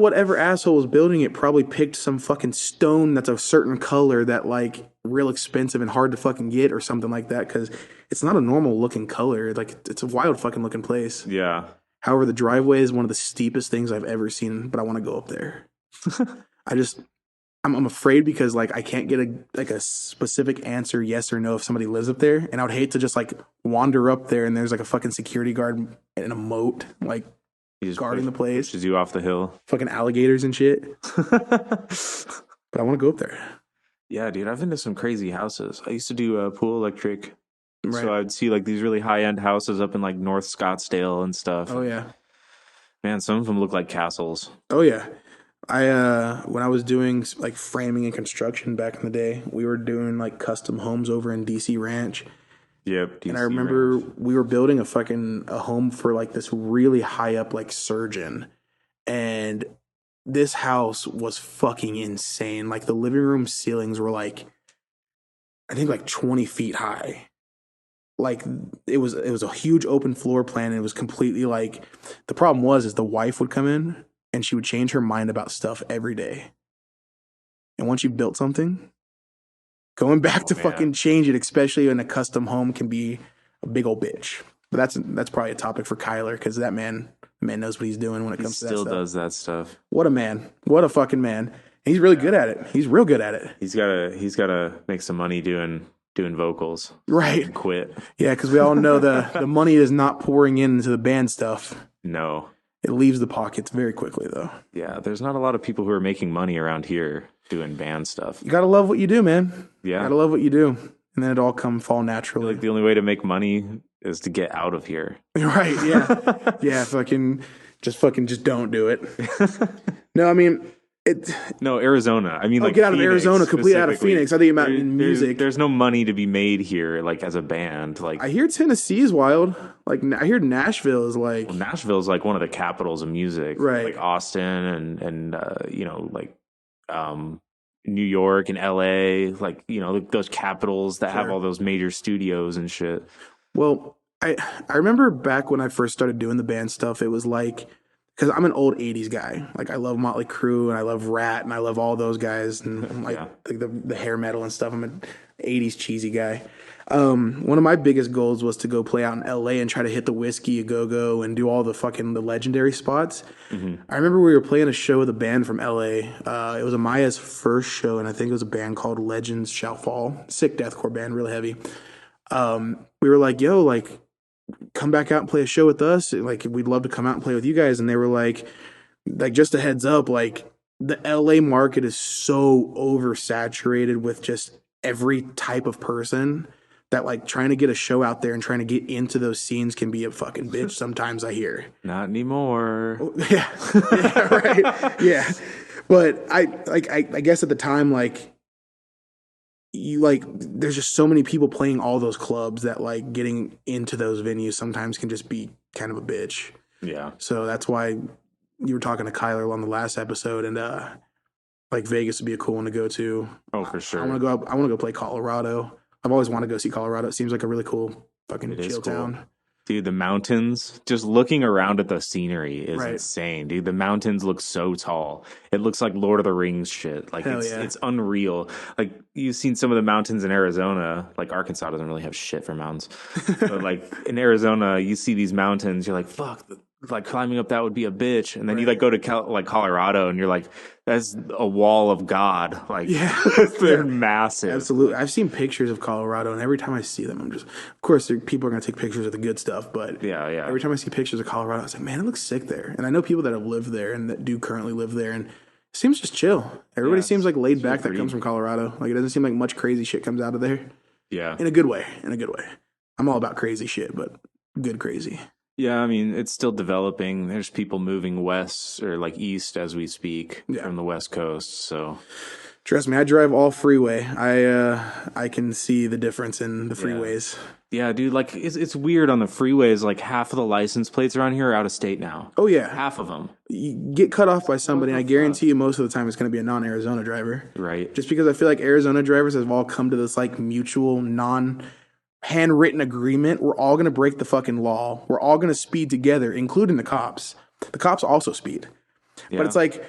whatever asshole was building it probably picked some fucking stone that's a certain color that like real expensive and hard to fucking get or something like that because it's not a normal looking color. Like it's a wild fucking looking place.
Yeah.
However, the driveway is one of the steepest things I've ever seen, but I want to go up there. I'm afraid because like I can't get a specific answer, yes or no, if somebody lives up there, and I would hate to just like wander up there and there's like a fucking security guard in a moat like
He just
guarding the place,
pushes you off the hill.
fucking alligators and shit. But I want to go up there.
Yeah, dude, I've been to some crazy houses. I used to do pool electric.
Right.
So I'd see like these really high-end houses up in like North Scottsdale and stuff.
Oh yeah.
Man, some of them look like castles.
Oh yeah. When I was doing like framing and construction back in the day, we were doing like custom homes over in DC Ranch.
Yep.
And I
DC
remember
Ranch.
we were building a home for like this really high up like surgeon. And this house was fucking insane. Like the living room ceilings were like I think like 20 feet high. Like it was a huge open floor plan and it was completely like the problem is the wife would come in and she would change her mind about stuff every day. And once you built something, going back to fucking change it, especially in a custom home, can be a big old bitch. But that's probably a topic for Kyler because that man knows what he's doing when it comes to that stuff.
Still does that stuff.
What a man. What a fucking man. And he's really good at it. He's real good at it.
He's gotta make some money doing doing vocals.
Right.
And quit.
Yeah, because we all know the money is not pouring into the band stuff.
No.
It leaves the pockets very quickly, though.
Yeah, there's not a lot of people who are making money around here doing band stuff.
You gotta love what you do, man.
Yeah.
You gotta love what you do, and then it all fall
I feel
naturally.
like the only way to make money is to get out of here.
Right? Yeah. Yeah. Just don't do it. No, I mean it.
No, Arizona. I mean, like
Get out of
Phoenix
Arizona, completely out of
specifically.
Phoenix. I think about in music.
There's no money to be made here, like as a band. Like
I hear Tennessee's wild. Like I hear Nashville is like
Nashville's like one of the capitals of music,
Right.
Like Austin and like New York and LA, like those capitals that have
Sure.
all those major studios and shit.
Well, I remember back when I first started doing the band stuff, it was like because I'm an old '80s guy. Like I love Motley Crue and I love Rat and I love all those guys and like
Yeah.
like the hair metal and stuff. I'm an '80s cheesy guy. One of my biggest goals was to go play out in LA and try to hit the Whiskey a Go-Go and do all the legendary spots. I remember we were playing a show with a band from LA. It was AMAYA's first show, and I think it was a band called Legends Shall Fall. Sick deathcore band, really heavy. We were like, yo, like, come back out and play a show with us. Like, we'd love to come out and play with you guys. And they were like, just a heads up, like, the LA market is so oversaturated with just every type of person that like trying to get a show out there and trying to get into those scenes can be a fucking bitch sometimes, I hear.
Not anymore.
Yeah. Yeah, right. Yeah. But I guess at the time, like, there's just so many people playing all those clubs that like getting into those venues sometimes can just be kind of a bitch.
Yeah.
So that's why you were talking to Kyler on the last episode, and like Vegas would be a cool one to go to.
Oh, for sure.
I want to go play Colorado. I've always wanted to go see Colorado. It seems like a really cool fucking chill town.
Dude, the mountains, just looking around at the scenery is
Right.
insane, dude. The mountains look so tall. It looks like Lord of the Rings shit. Like
Hell yeah.
it's unreal. Like you've seen some of the mountains in Arizona. Like Arkansas doesn't really have shit for mountains. But like in Arizona, you see these mountains, you're like, fuck, like climbing up that would be a bitch. And then you like go to Colorado and you're like, that's a wall of God. Like
Yeah.
they're massive.
Absolutely. I've seen pictures of Colorado, and every time I see them, I'm just, of course, people are going to take pictures of the good stuff, but
Yeah.
every time I see pictures of Colorado, I was like, man, it looks sick there. And I know people that have lived there and that do currently live there, and it seems just chill. Everybody seems like laid back that comes from Colorado. Like, it doesn't seem like much crazy shit comes out of there.
Yeah.
In a good way. In a good way. I'm all about crazy shit, but good crazy.
Yeah, I mean, it's still developing. There's people moving west or like east as we speak from the West Coast. So
Trust me, I drive all freeway. I can see the difference in the freeways.
yeah, dude, like it's weird on the freeways. Like half of the license plates around here are out of state now.
Oh yeah,
Half of them.
you get cut off by somebody, and I guarantee you most of the time it's going to be a non-Arizona driver.
Right.
Just because I feel like Arizona drivers have all come to this like mutual handwritten agreement. We're all going to break the fucking law. We're all going to speed together, including the cops. The cops also speed.
Yeah.
But it's like,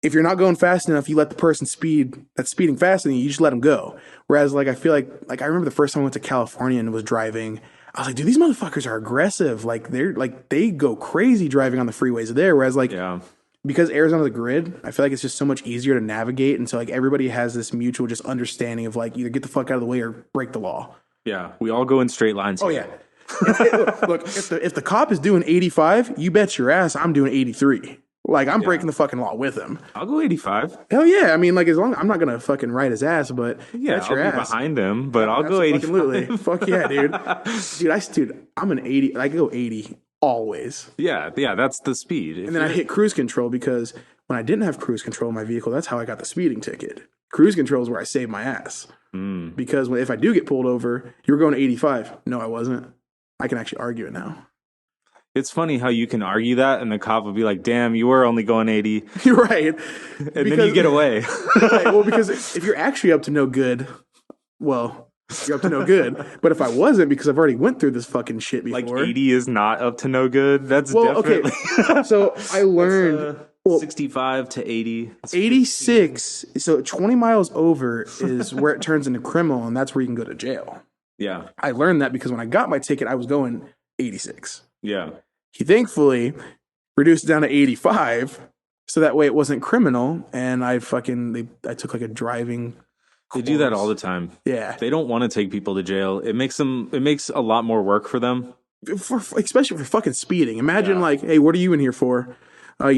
if you're not going fast enough, you let the person that's speeding faster than you, you just let them go. Whereas like, I feel like I remember the first time I went to California and was driving, I was like, dude, these motherfuckers are aggressive. Like they go crazy driving on the freeways there. Whereas like, because Arizona's a grid, I feel like it's just so much easier to navigate. And so like everybody has this mutual just understanding of like, either get the fuck out of the way or break the law.
Yeah. We all go in straight lines.
Oh
here.
yeah. Look, if the cop is doing 85, you bet your ass I'm doing 83. Like I'm breaking the fucking law with him.
I'll go 85.
Hell yeah. I mean, like, as long I'm not gonna fucking ride his ass, but
Yeah,
bet your
I'll be
ass
behind him, but I'll go 85.
Absolutely. Fuck yeah, dude. Dude, I'm an 80. I go 80 always.
Yeah, that's the speed.
And then I hit cruise control because when I didn't have cruise control in my vehicle, that's how I got the speeding ticket. Cruise control is where I saved my ass. Because if I do get pulled over, you were going to 85. No, I wasn't. I can actually argue it now.
It's funny how you can argue that, and the cop will be like, "Damn, you were only going 80."
You're right.
And then you get away.
Right, well, because if you're actually up to no good, well, you're up to no good. But if I wasn't, because I've already went through this fucking shit before.
Like 80 is not up to no good. That's definitely.
Okay. So I learned
65 to 80.
86. So 20 miles over is where it turns into criminal, and that's where you can go to jail.
Yeah.
I learned that because when I got my ticket, I was going 86.
Yeah.
He thankfully reduced it down to 85, so that way it wasn't criminal. And I took like a driving
They do that all
course.
the time.
Yeah.
They don't want to take people to jail. It makes a lot more work for them.
Especially for fucking speeding. Imagine
Yeah.
like, hey, what are you in here for? I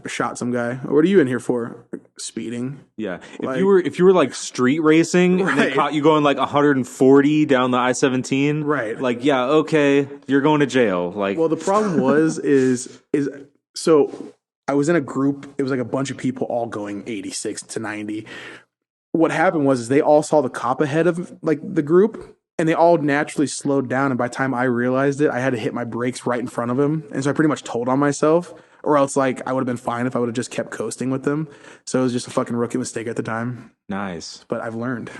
shot some guy. What are you in here for? Speeding.
Yeah.
Like,
If you were like street racing and they
right,
caught you going like 140 down the I-17,
right.
like yeah, okay, you're going to jail. Like
Well, the problem was is so I was in a group. It was like a bunch of people all going 86 to 90. What happened was is they all saw the cop ahead of like the group, and they all naturally slowed down. And by the time I realized it, I had to hit my brakes right in front of him, and so I pretty much told on myself. Or else, like, I would have been fine if I would have just kept coasting with them. So it was just a fucking rookie mistake at the time.
nice.
But I've learned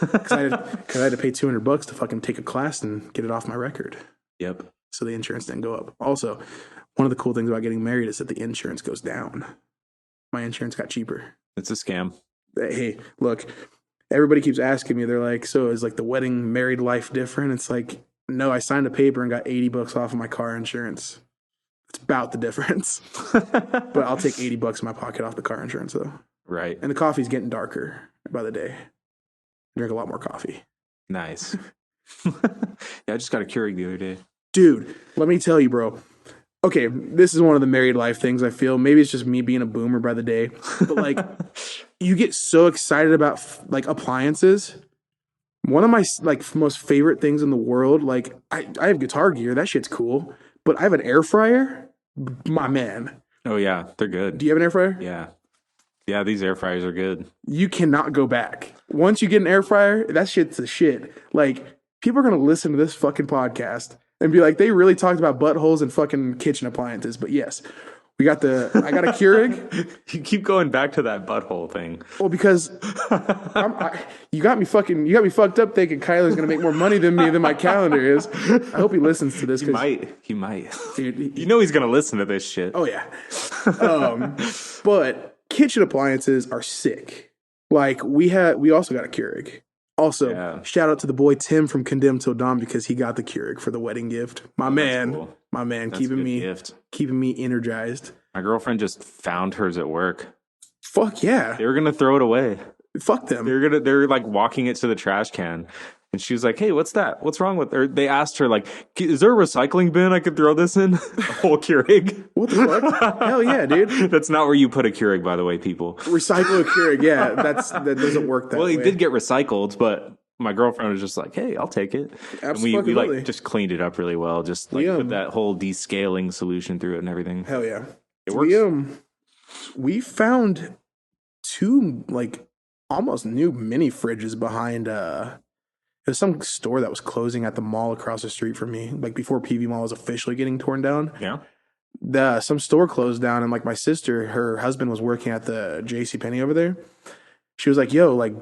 because I had to pay $200 to fucking take a class and get it off my record.
Yep.
So the insurance didn't go up. Also, one of the cool things about getting married is that the insurance goes down. My insurance got cheaper.
It's a scam.
Hey, look, everybody keeps asking me, they're like, so is like the wedding married life different? It's like, no, I signed a paper and got $80 off of my car insurance. It's about the difference. But I'll take $80 in my pocket off the car insurance though.
Right.
And the coffee's getting darker by the day. I drink a lot more coffee.
Nice. Yeah, I just got a Keurig the other day.
Dude, let me tell you, bro. Okay, this is one of the married life things I feel. Maybe it's just me being a boomer by the day. But like, you get so excited about like appliances. One of my like most favorite things in the world, like I have guitar gear. That shit's cool. But I have an air fryer. My man.
Oh yeah, they're
Do
good.
you have an air fryer?
Yeah. Yeah, these air fryers are good.
You cannot go back. Once you get an air fryer, that shit's the shit. Like, people are gonna listen to this fucking podcast and be like, they really talked about buttholes and fucking kitchen appliances. But yes, I got a Keurig.
You keep going back to that butthole thing.
Well, because you got me fucked up thinking Kyler's gonna make more money than me than my calendar is. I hope he listens to this.
He might.
Dude,
You know he's gonna listen to this shit.
oh yeah. But kitchen appliances are sick. Like we also got a Keurig. Also,
Yeah.
shout out to the boy Tim from Condemned Till Dawn because he got the Keurig for the wedding gift. My man,
cool.
my man,
That's a good gift.
keeping me energized.
My girlfriend just found hers at work.
Fuck yeah,
They were gonna throw it away.
fuck them.
They're like walking it to the trash can. And she was like, "Hey, what's that? What's wrong with?" Or they asked her, like, "Is there a recycling bin I could throw this in?" A whole Keurig.
What the fuck? Hell yeah, dude.
That's not where you put a Keurig, by the way, people.
Recycle a Keurig. Yeah, that doesn't work that
Well,
way.
it did get recycled, but my girlfriend was just like, "Hey, I'll take it." And we
Absolutely.
like just cleaned it up really well. Just like put that whole descaling solution through it and everything.
Hell yeah.
It works.
We found two like almost new mini fridges behind there's some store that was closing at the mall across the street from me, like before PV Mall was officially getting torn down.
Yeah.
Some store closed down, and like my sister, her husband was working at the JC Penney over there. She was like, "Yo, like,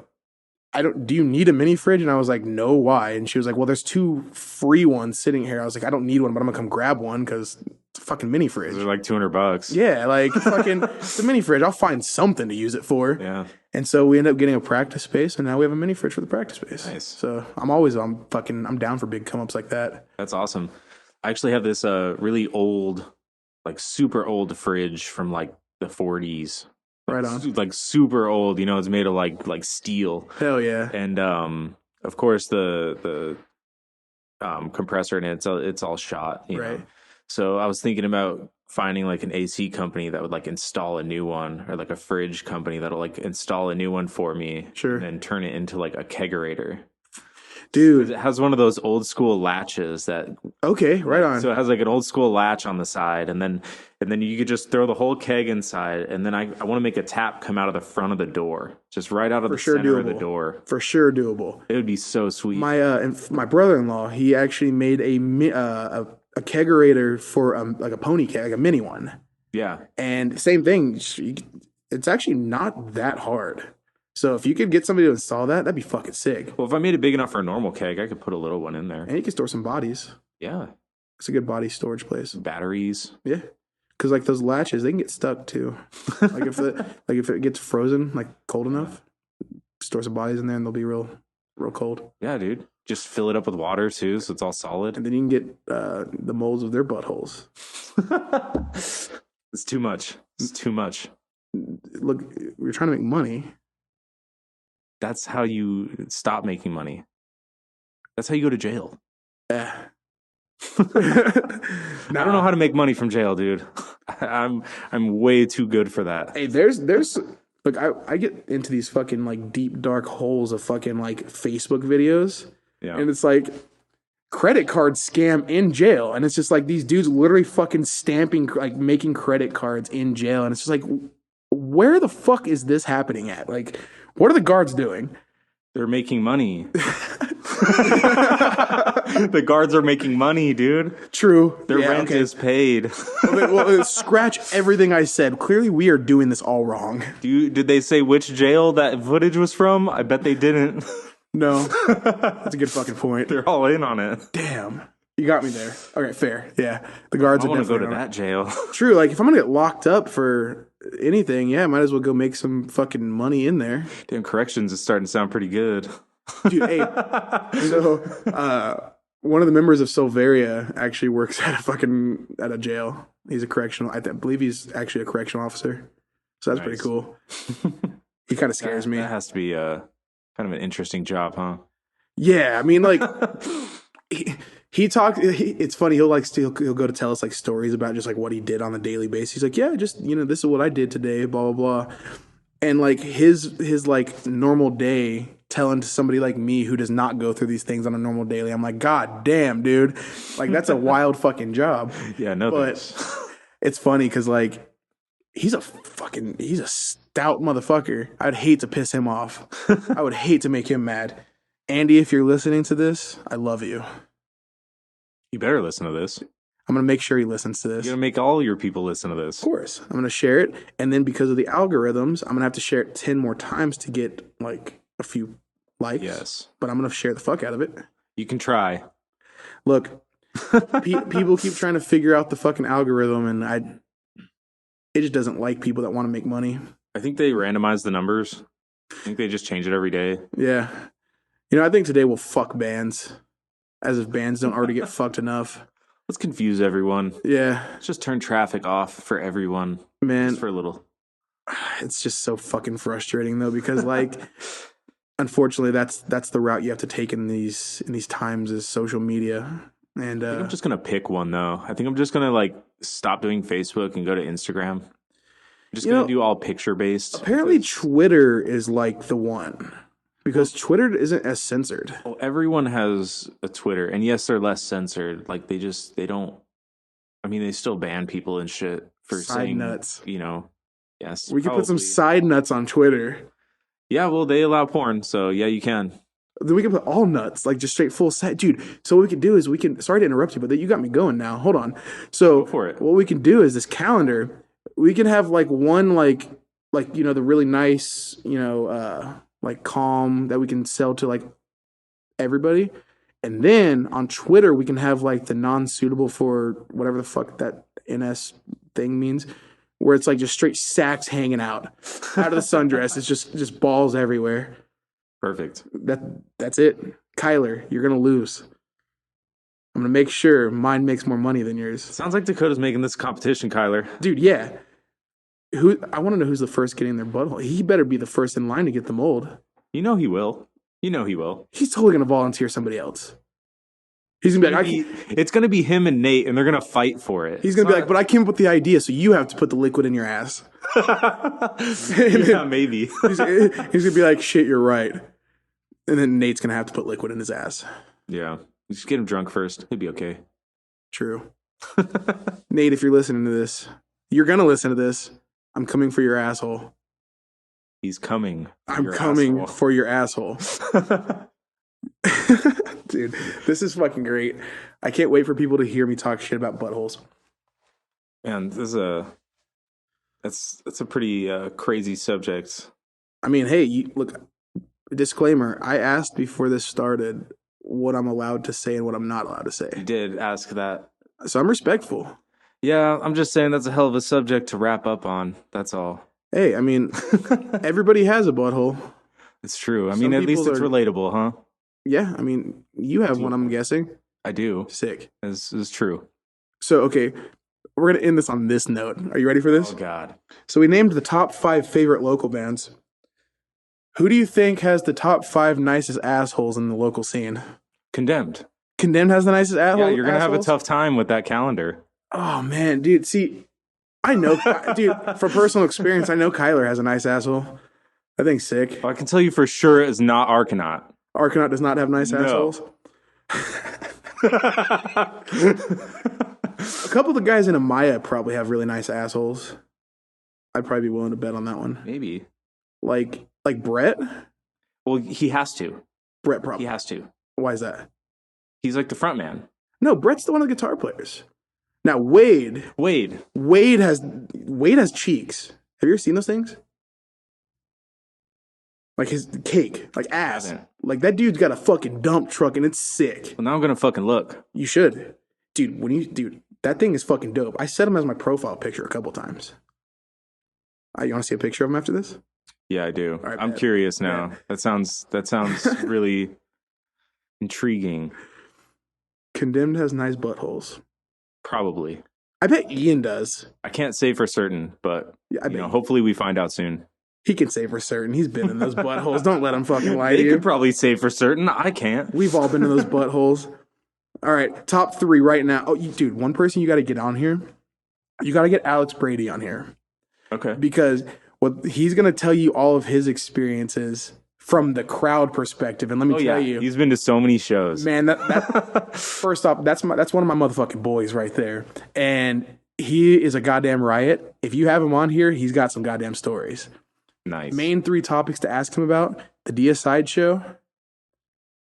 do you need a mini fridge?" And I was like, "No, why?" And she was like, "Well, there's two free ones sitting here." I was like, "I don't need one, but I'm gonna come grab one because it's a fucking mini fridge."
They're like $200.
Yeah, like fucking it's a mini fridge. I'll find something to use it for.
Yeah.
And so we ended up getting a practice space, and now we have a mini fridge for the practice space.
Nice.
So I'm down for big come ups like that.
That's awesome. I actually have this really old, like super old fridge from like the 40s.
Right on.
Like super old, you know, it's made of like steel.
Hell yeah.
And of course the compressor in it's all shot, you know.
Right.
So I was thinking about finding like an AC company that would like install a new one, or like a fridge company that'll like install a new one for me.
Sure.
And then turn it into like a kegerator.
Dude.
It has one of those old school latches that
Okay, right on.
so it has like an old school latch on the side, and then you could just throw the whole keg inside, and then I want to make a tap come out of the front of the door, just right out of the center of the door.
For sure doable.
It would be so sweet.
My brother-in-law, he actually made a kegerator for like a pony keg, like a mini one.
Yeah.
And same thing, it's actually not that hard. So if you could get somebody to install that, that'd be fucking sick.
Well, if I made it big enough for a normal keg, I could put a little one in there.
And you can store some bodies.
Yeah.
It's a good body storage place.
Batteries.
Yeah. Because like those latches, they can get stuck too. Like if it gets frozen, like cold enough, store some bodies in there and they'll be real cold.
Yeah, dude. Just fill it up with water too, so it's all solid.
And then you can get the molds of their buttholes.
It's too much. It's too much.
Look, we're trying to make money.
That's how you stop making money. That's how you go to jail.
Eh.
I don't know how
Nah.
to make money from jail, dude. I'm way too good for that.
Hey, there's look, I get into these fucking like deep dark holes of fucking like Facebook videos,
Yeah.
and it's like credit card scam in jail, and it's just like these dudes literally fucking stamping like making credit cards in jail, and it's just like where the fuck is this happening at? Like, what are the guards doing?
They're making money. The guards are making money, dude.
True.
Their
Yeah,
rent
okay.
is paid.
Well, scratch everything I said. Clearly, we are doing this all wrong.
Did they say which jail that footage was from? I bet they didn't.
No, that's a good fucking point.
They're all in on it.
Damn, you got me there. Okay, fair. Yeah, the guards
I
are
want to go
definitely
to
on it.
that jail.
True. Like, if I'm gonna get locked up for anything, yeah, might as well go make some fucking money in there,
Damn, corrections is starting to sound pretty good.
dude. Hey, so one of the members of Sulveria actually works at a jail. He's a correctional. I believe he's actually a correctional officer. So that's pretty
Nice.
cool. He kind of scares me.
That has to be kind of an interesting job, huh?
Yeah, I mean, like he talked. It's funny. He'll go to tell us like stories about just like what he did on a daily basis. He's like, yeah, just this is what I did today. Blah blah blah. And like his like normal day, telling to somebody like me who does not go through these things on a normal daily. I'm like, God damn, dude, like that's a wild fucking job.
Yeah, no,
But
thanks.
it's funny because like he's a stout motherfucker. I'd hate to piss him off. I would hate to make him mad. Andy, if you're listening to this, I love you.
You better listen to this.
I'm gonna make sure he listens to this.
You're gonna make all your people listen to this.
Of course, I'm gonna share it, and then because of the algorithms, I'm gonna have to share it 10 more times to get like a few likes.
Yes,
But I'm gonna share the fuck out of it.
you can try.
Look, people keep trying to figure out the fucking algorithm, and it just doesn't like people that want to make money.
I think they randomize the numbers. I think they just change it every day.
Yeah, I think today we'll fuck bands, as if bands don't already get fucked enough.
Let's confuse everyone.
Yeah,
Let's just turn traffic off for everyone.
man,
Just for a little.
it's just so fucking frustrating though because like unfortunately that's the route you have to take in these times is social media and
I think I'm just gonna pick one though. I think I'm just gonna like stop doing Facebook and go to Instagram. I'm just gonna do all picture based.
apparently Twitter is like the one because Twitter isn't as censored.
Well, everyone has a Twitter, and yes, they're less censored. Like they don't. I mean, they still ban people and shit for
Side
saying
nuts.
Yes,
We could put some
probably.
side nuts on Twitter.
Yeah, well, they allow porn, so yeah, you can.
Then we can put all nuts, like just straight full set, dude. So what we can do is sorry to interrupt you, but you got me going now. Hold on. So
Go for it.
what we can do is this calendar. We can have like one like the really nice like calm that we can sell to like everybody, and then on Twitter we can have like the non-suitable for whatever the fuck that NS thing means, where it's like just straight sacks hanging out of the sundress. It's just balls everywhere.
Perfect.
That's it. Kyler, you're gonna lose. I'm gonna make sure mine makes more money than yours.
Sounds like Dakota's making this competition, Kyler.
Dude, yeah. I want to know who's the first getting their butthole. He better be the first in line to get the mold.
You know he will. You know he will.
He's totally gonna volunteer somebody else. He's gonna be like,
It's gonna be him and Nate, and they're gonna fight for it.
he's gonna be like, but I came up with the idea, so you have to put the liquid in your ass.
Yeah, maybe.
He's gonna be like, shit, you're right. And then Nate's gonna have to put liquid in his ass.
Yeah, just get him drunk first. He'll be okay.
True. Nate, if you're listening to this, you're gonna listen to this. I'm coming for your asshole.
He's coming.
I'm coming for your asshole. Dude, this is fucking great. I can't wait for people to hear me talk shit about buttholes.
Man, this is that's a pretty crazy subject.
I mean, hey, look, disclaimer, I asked before this started what I'm allowed to say and what I'm not allowed to
You
say.
did ask that.
So I'm respectful.
Yeah, I'm just saying that's a hell of a subject to wrap up on. That's all.
Hey, I mean, everybody has a butthole.
It's true. I
Some
mean, at least
people
it's
are-
relatable, huh?
Yeah, I mean, you have one, I'm guessing.
I do.
Sick.
This is true.
So, okay, we're going to end this on this note. Are you ready for this?
Oh God.
So we named the top 5 favorite local bands. Who do you think has the top five nicest assholes in the local scene?
Condemned.
Condemned has the nicest
Yeah, you're gonna have a
assholes.
tough time with that calendar.
Oh man, dude. See, I know, dude. From personal experience, I know Kyler has a nice asshole. I think sick.
I can tell you for sure it's not Arcanaut.
Arcanaut does not have nice
No.
assholes. A couple of the guys in AMAYA probably have really nice assholes. I'd probably be willing to bet on that one.
Maybe.
Like Brett.
Well, he has to.
Brett probably.
He has to.
Why is that?
He's like the front man.
No, Brett's the one of the guitar players. Now Wade has cheeks. Have you ever seen those things? Like his cake, like ass.
Haven't.
Like that dude's got a fucking dump truck and it's sick.
Well, now I'm gonna fucking look.
You should. Dude, that thing is fucking dope. I set him as my profile picture a couple times. You want to see a picture of him after this?
Yeah, I do.
Right,
I'm
bet.
curious now.
Bet.
That sounds really intriguing.
Condemned has nice buttholes.
Probably.
I bet Ian does.
I can't say for certain, but
Yeah, I bet
hopefully we find out soon.
he can say for certain. He's been in those buttholes. Don't let him fucking lie
They
to you.
could probably say for certain. I can't.
We've all been in those buttholes. All right, top three right now. Oh, dude, one person you got to get on here. You got to get Alex Brady on here
Okay.
because what he's going to tell you all of his experiences from the crowd perspective. And let me tell you,
he's been to so many shows.
man, that first off, that's one of my motherfucking boys right there, and he is a goddamn riot. If you have him on here, he's got some goddamn stories.
Nice.
Main three topics to ask him about: the Deicide show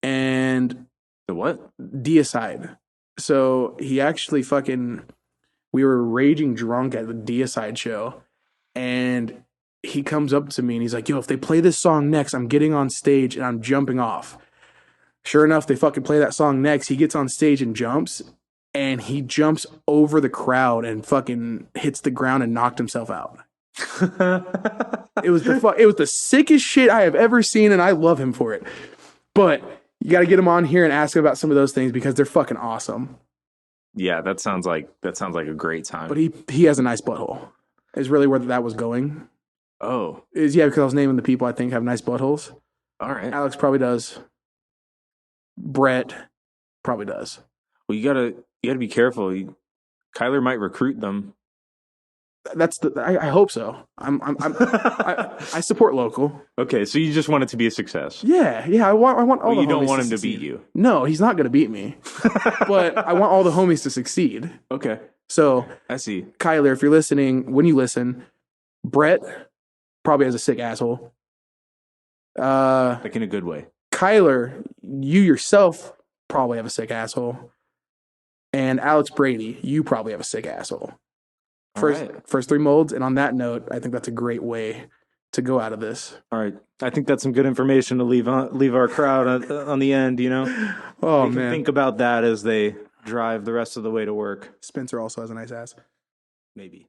and
The what?
Deicide. So he actually we were raging drunk at the Deicide show, and he comes up to me and he's like, yo, if they play this song next, I'm getting on stage and I'm jumping off. Sure enough, they fucking play that song next. He gets on stage and jumps, and he jumps over the crowd and fucking hits the ground and knocked himself out. It was the sickest shit I have ever seen, and I love him for it. But you got to get him on here and ask him about some of those things because they're fucking awesome.
Yeah, that sounds like a great time.
But he has a nice butthole. Is really where that was going.
Oh,
Because I was naming the people I think have nice buttholes.
all right.
Alex probably does. Brett probably does.
Well, you gotta be careful. Kyler might recruit them.
I hope so. I support local.
Okay, so you just want it to be a success.
Yeah. I want all
Well,
the
you don't
homies
want him to
succeed.
beat you.
No, he's not going to beat me. But I want all the homies to succeed.
Okay,
So,
I see.
Kyler, if you're listening, when you listen, Brett probably has a sick asshole.
Like in a good way.
Kyler, you yourself probably have a sick asshole. And Alex Brady, you probably have a sick asshole. First three molds. And on that note, I think that's a great way to go out of this.
All right, I think that's some good information to leave our crowd on the end.
Oh,
They can
man.
think about that as they drive the rest of the way to work.
Spencer also has a nice ass.
Maybe.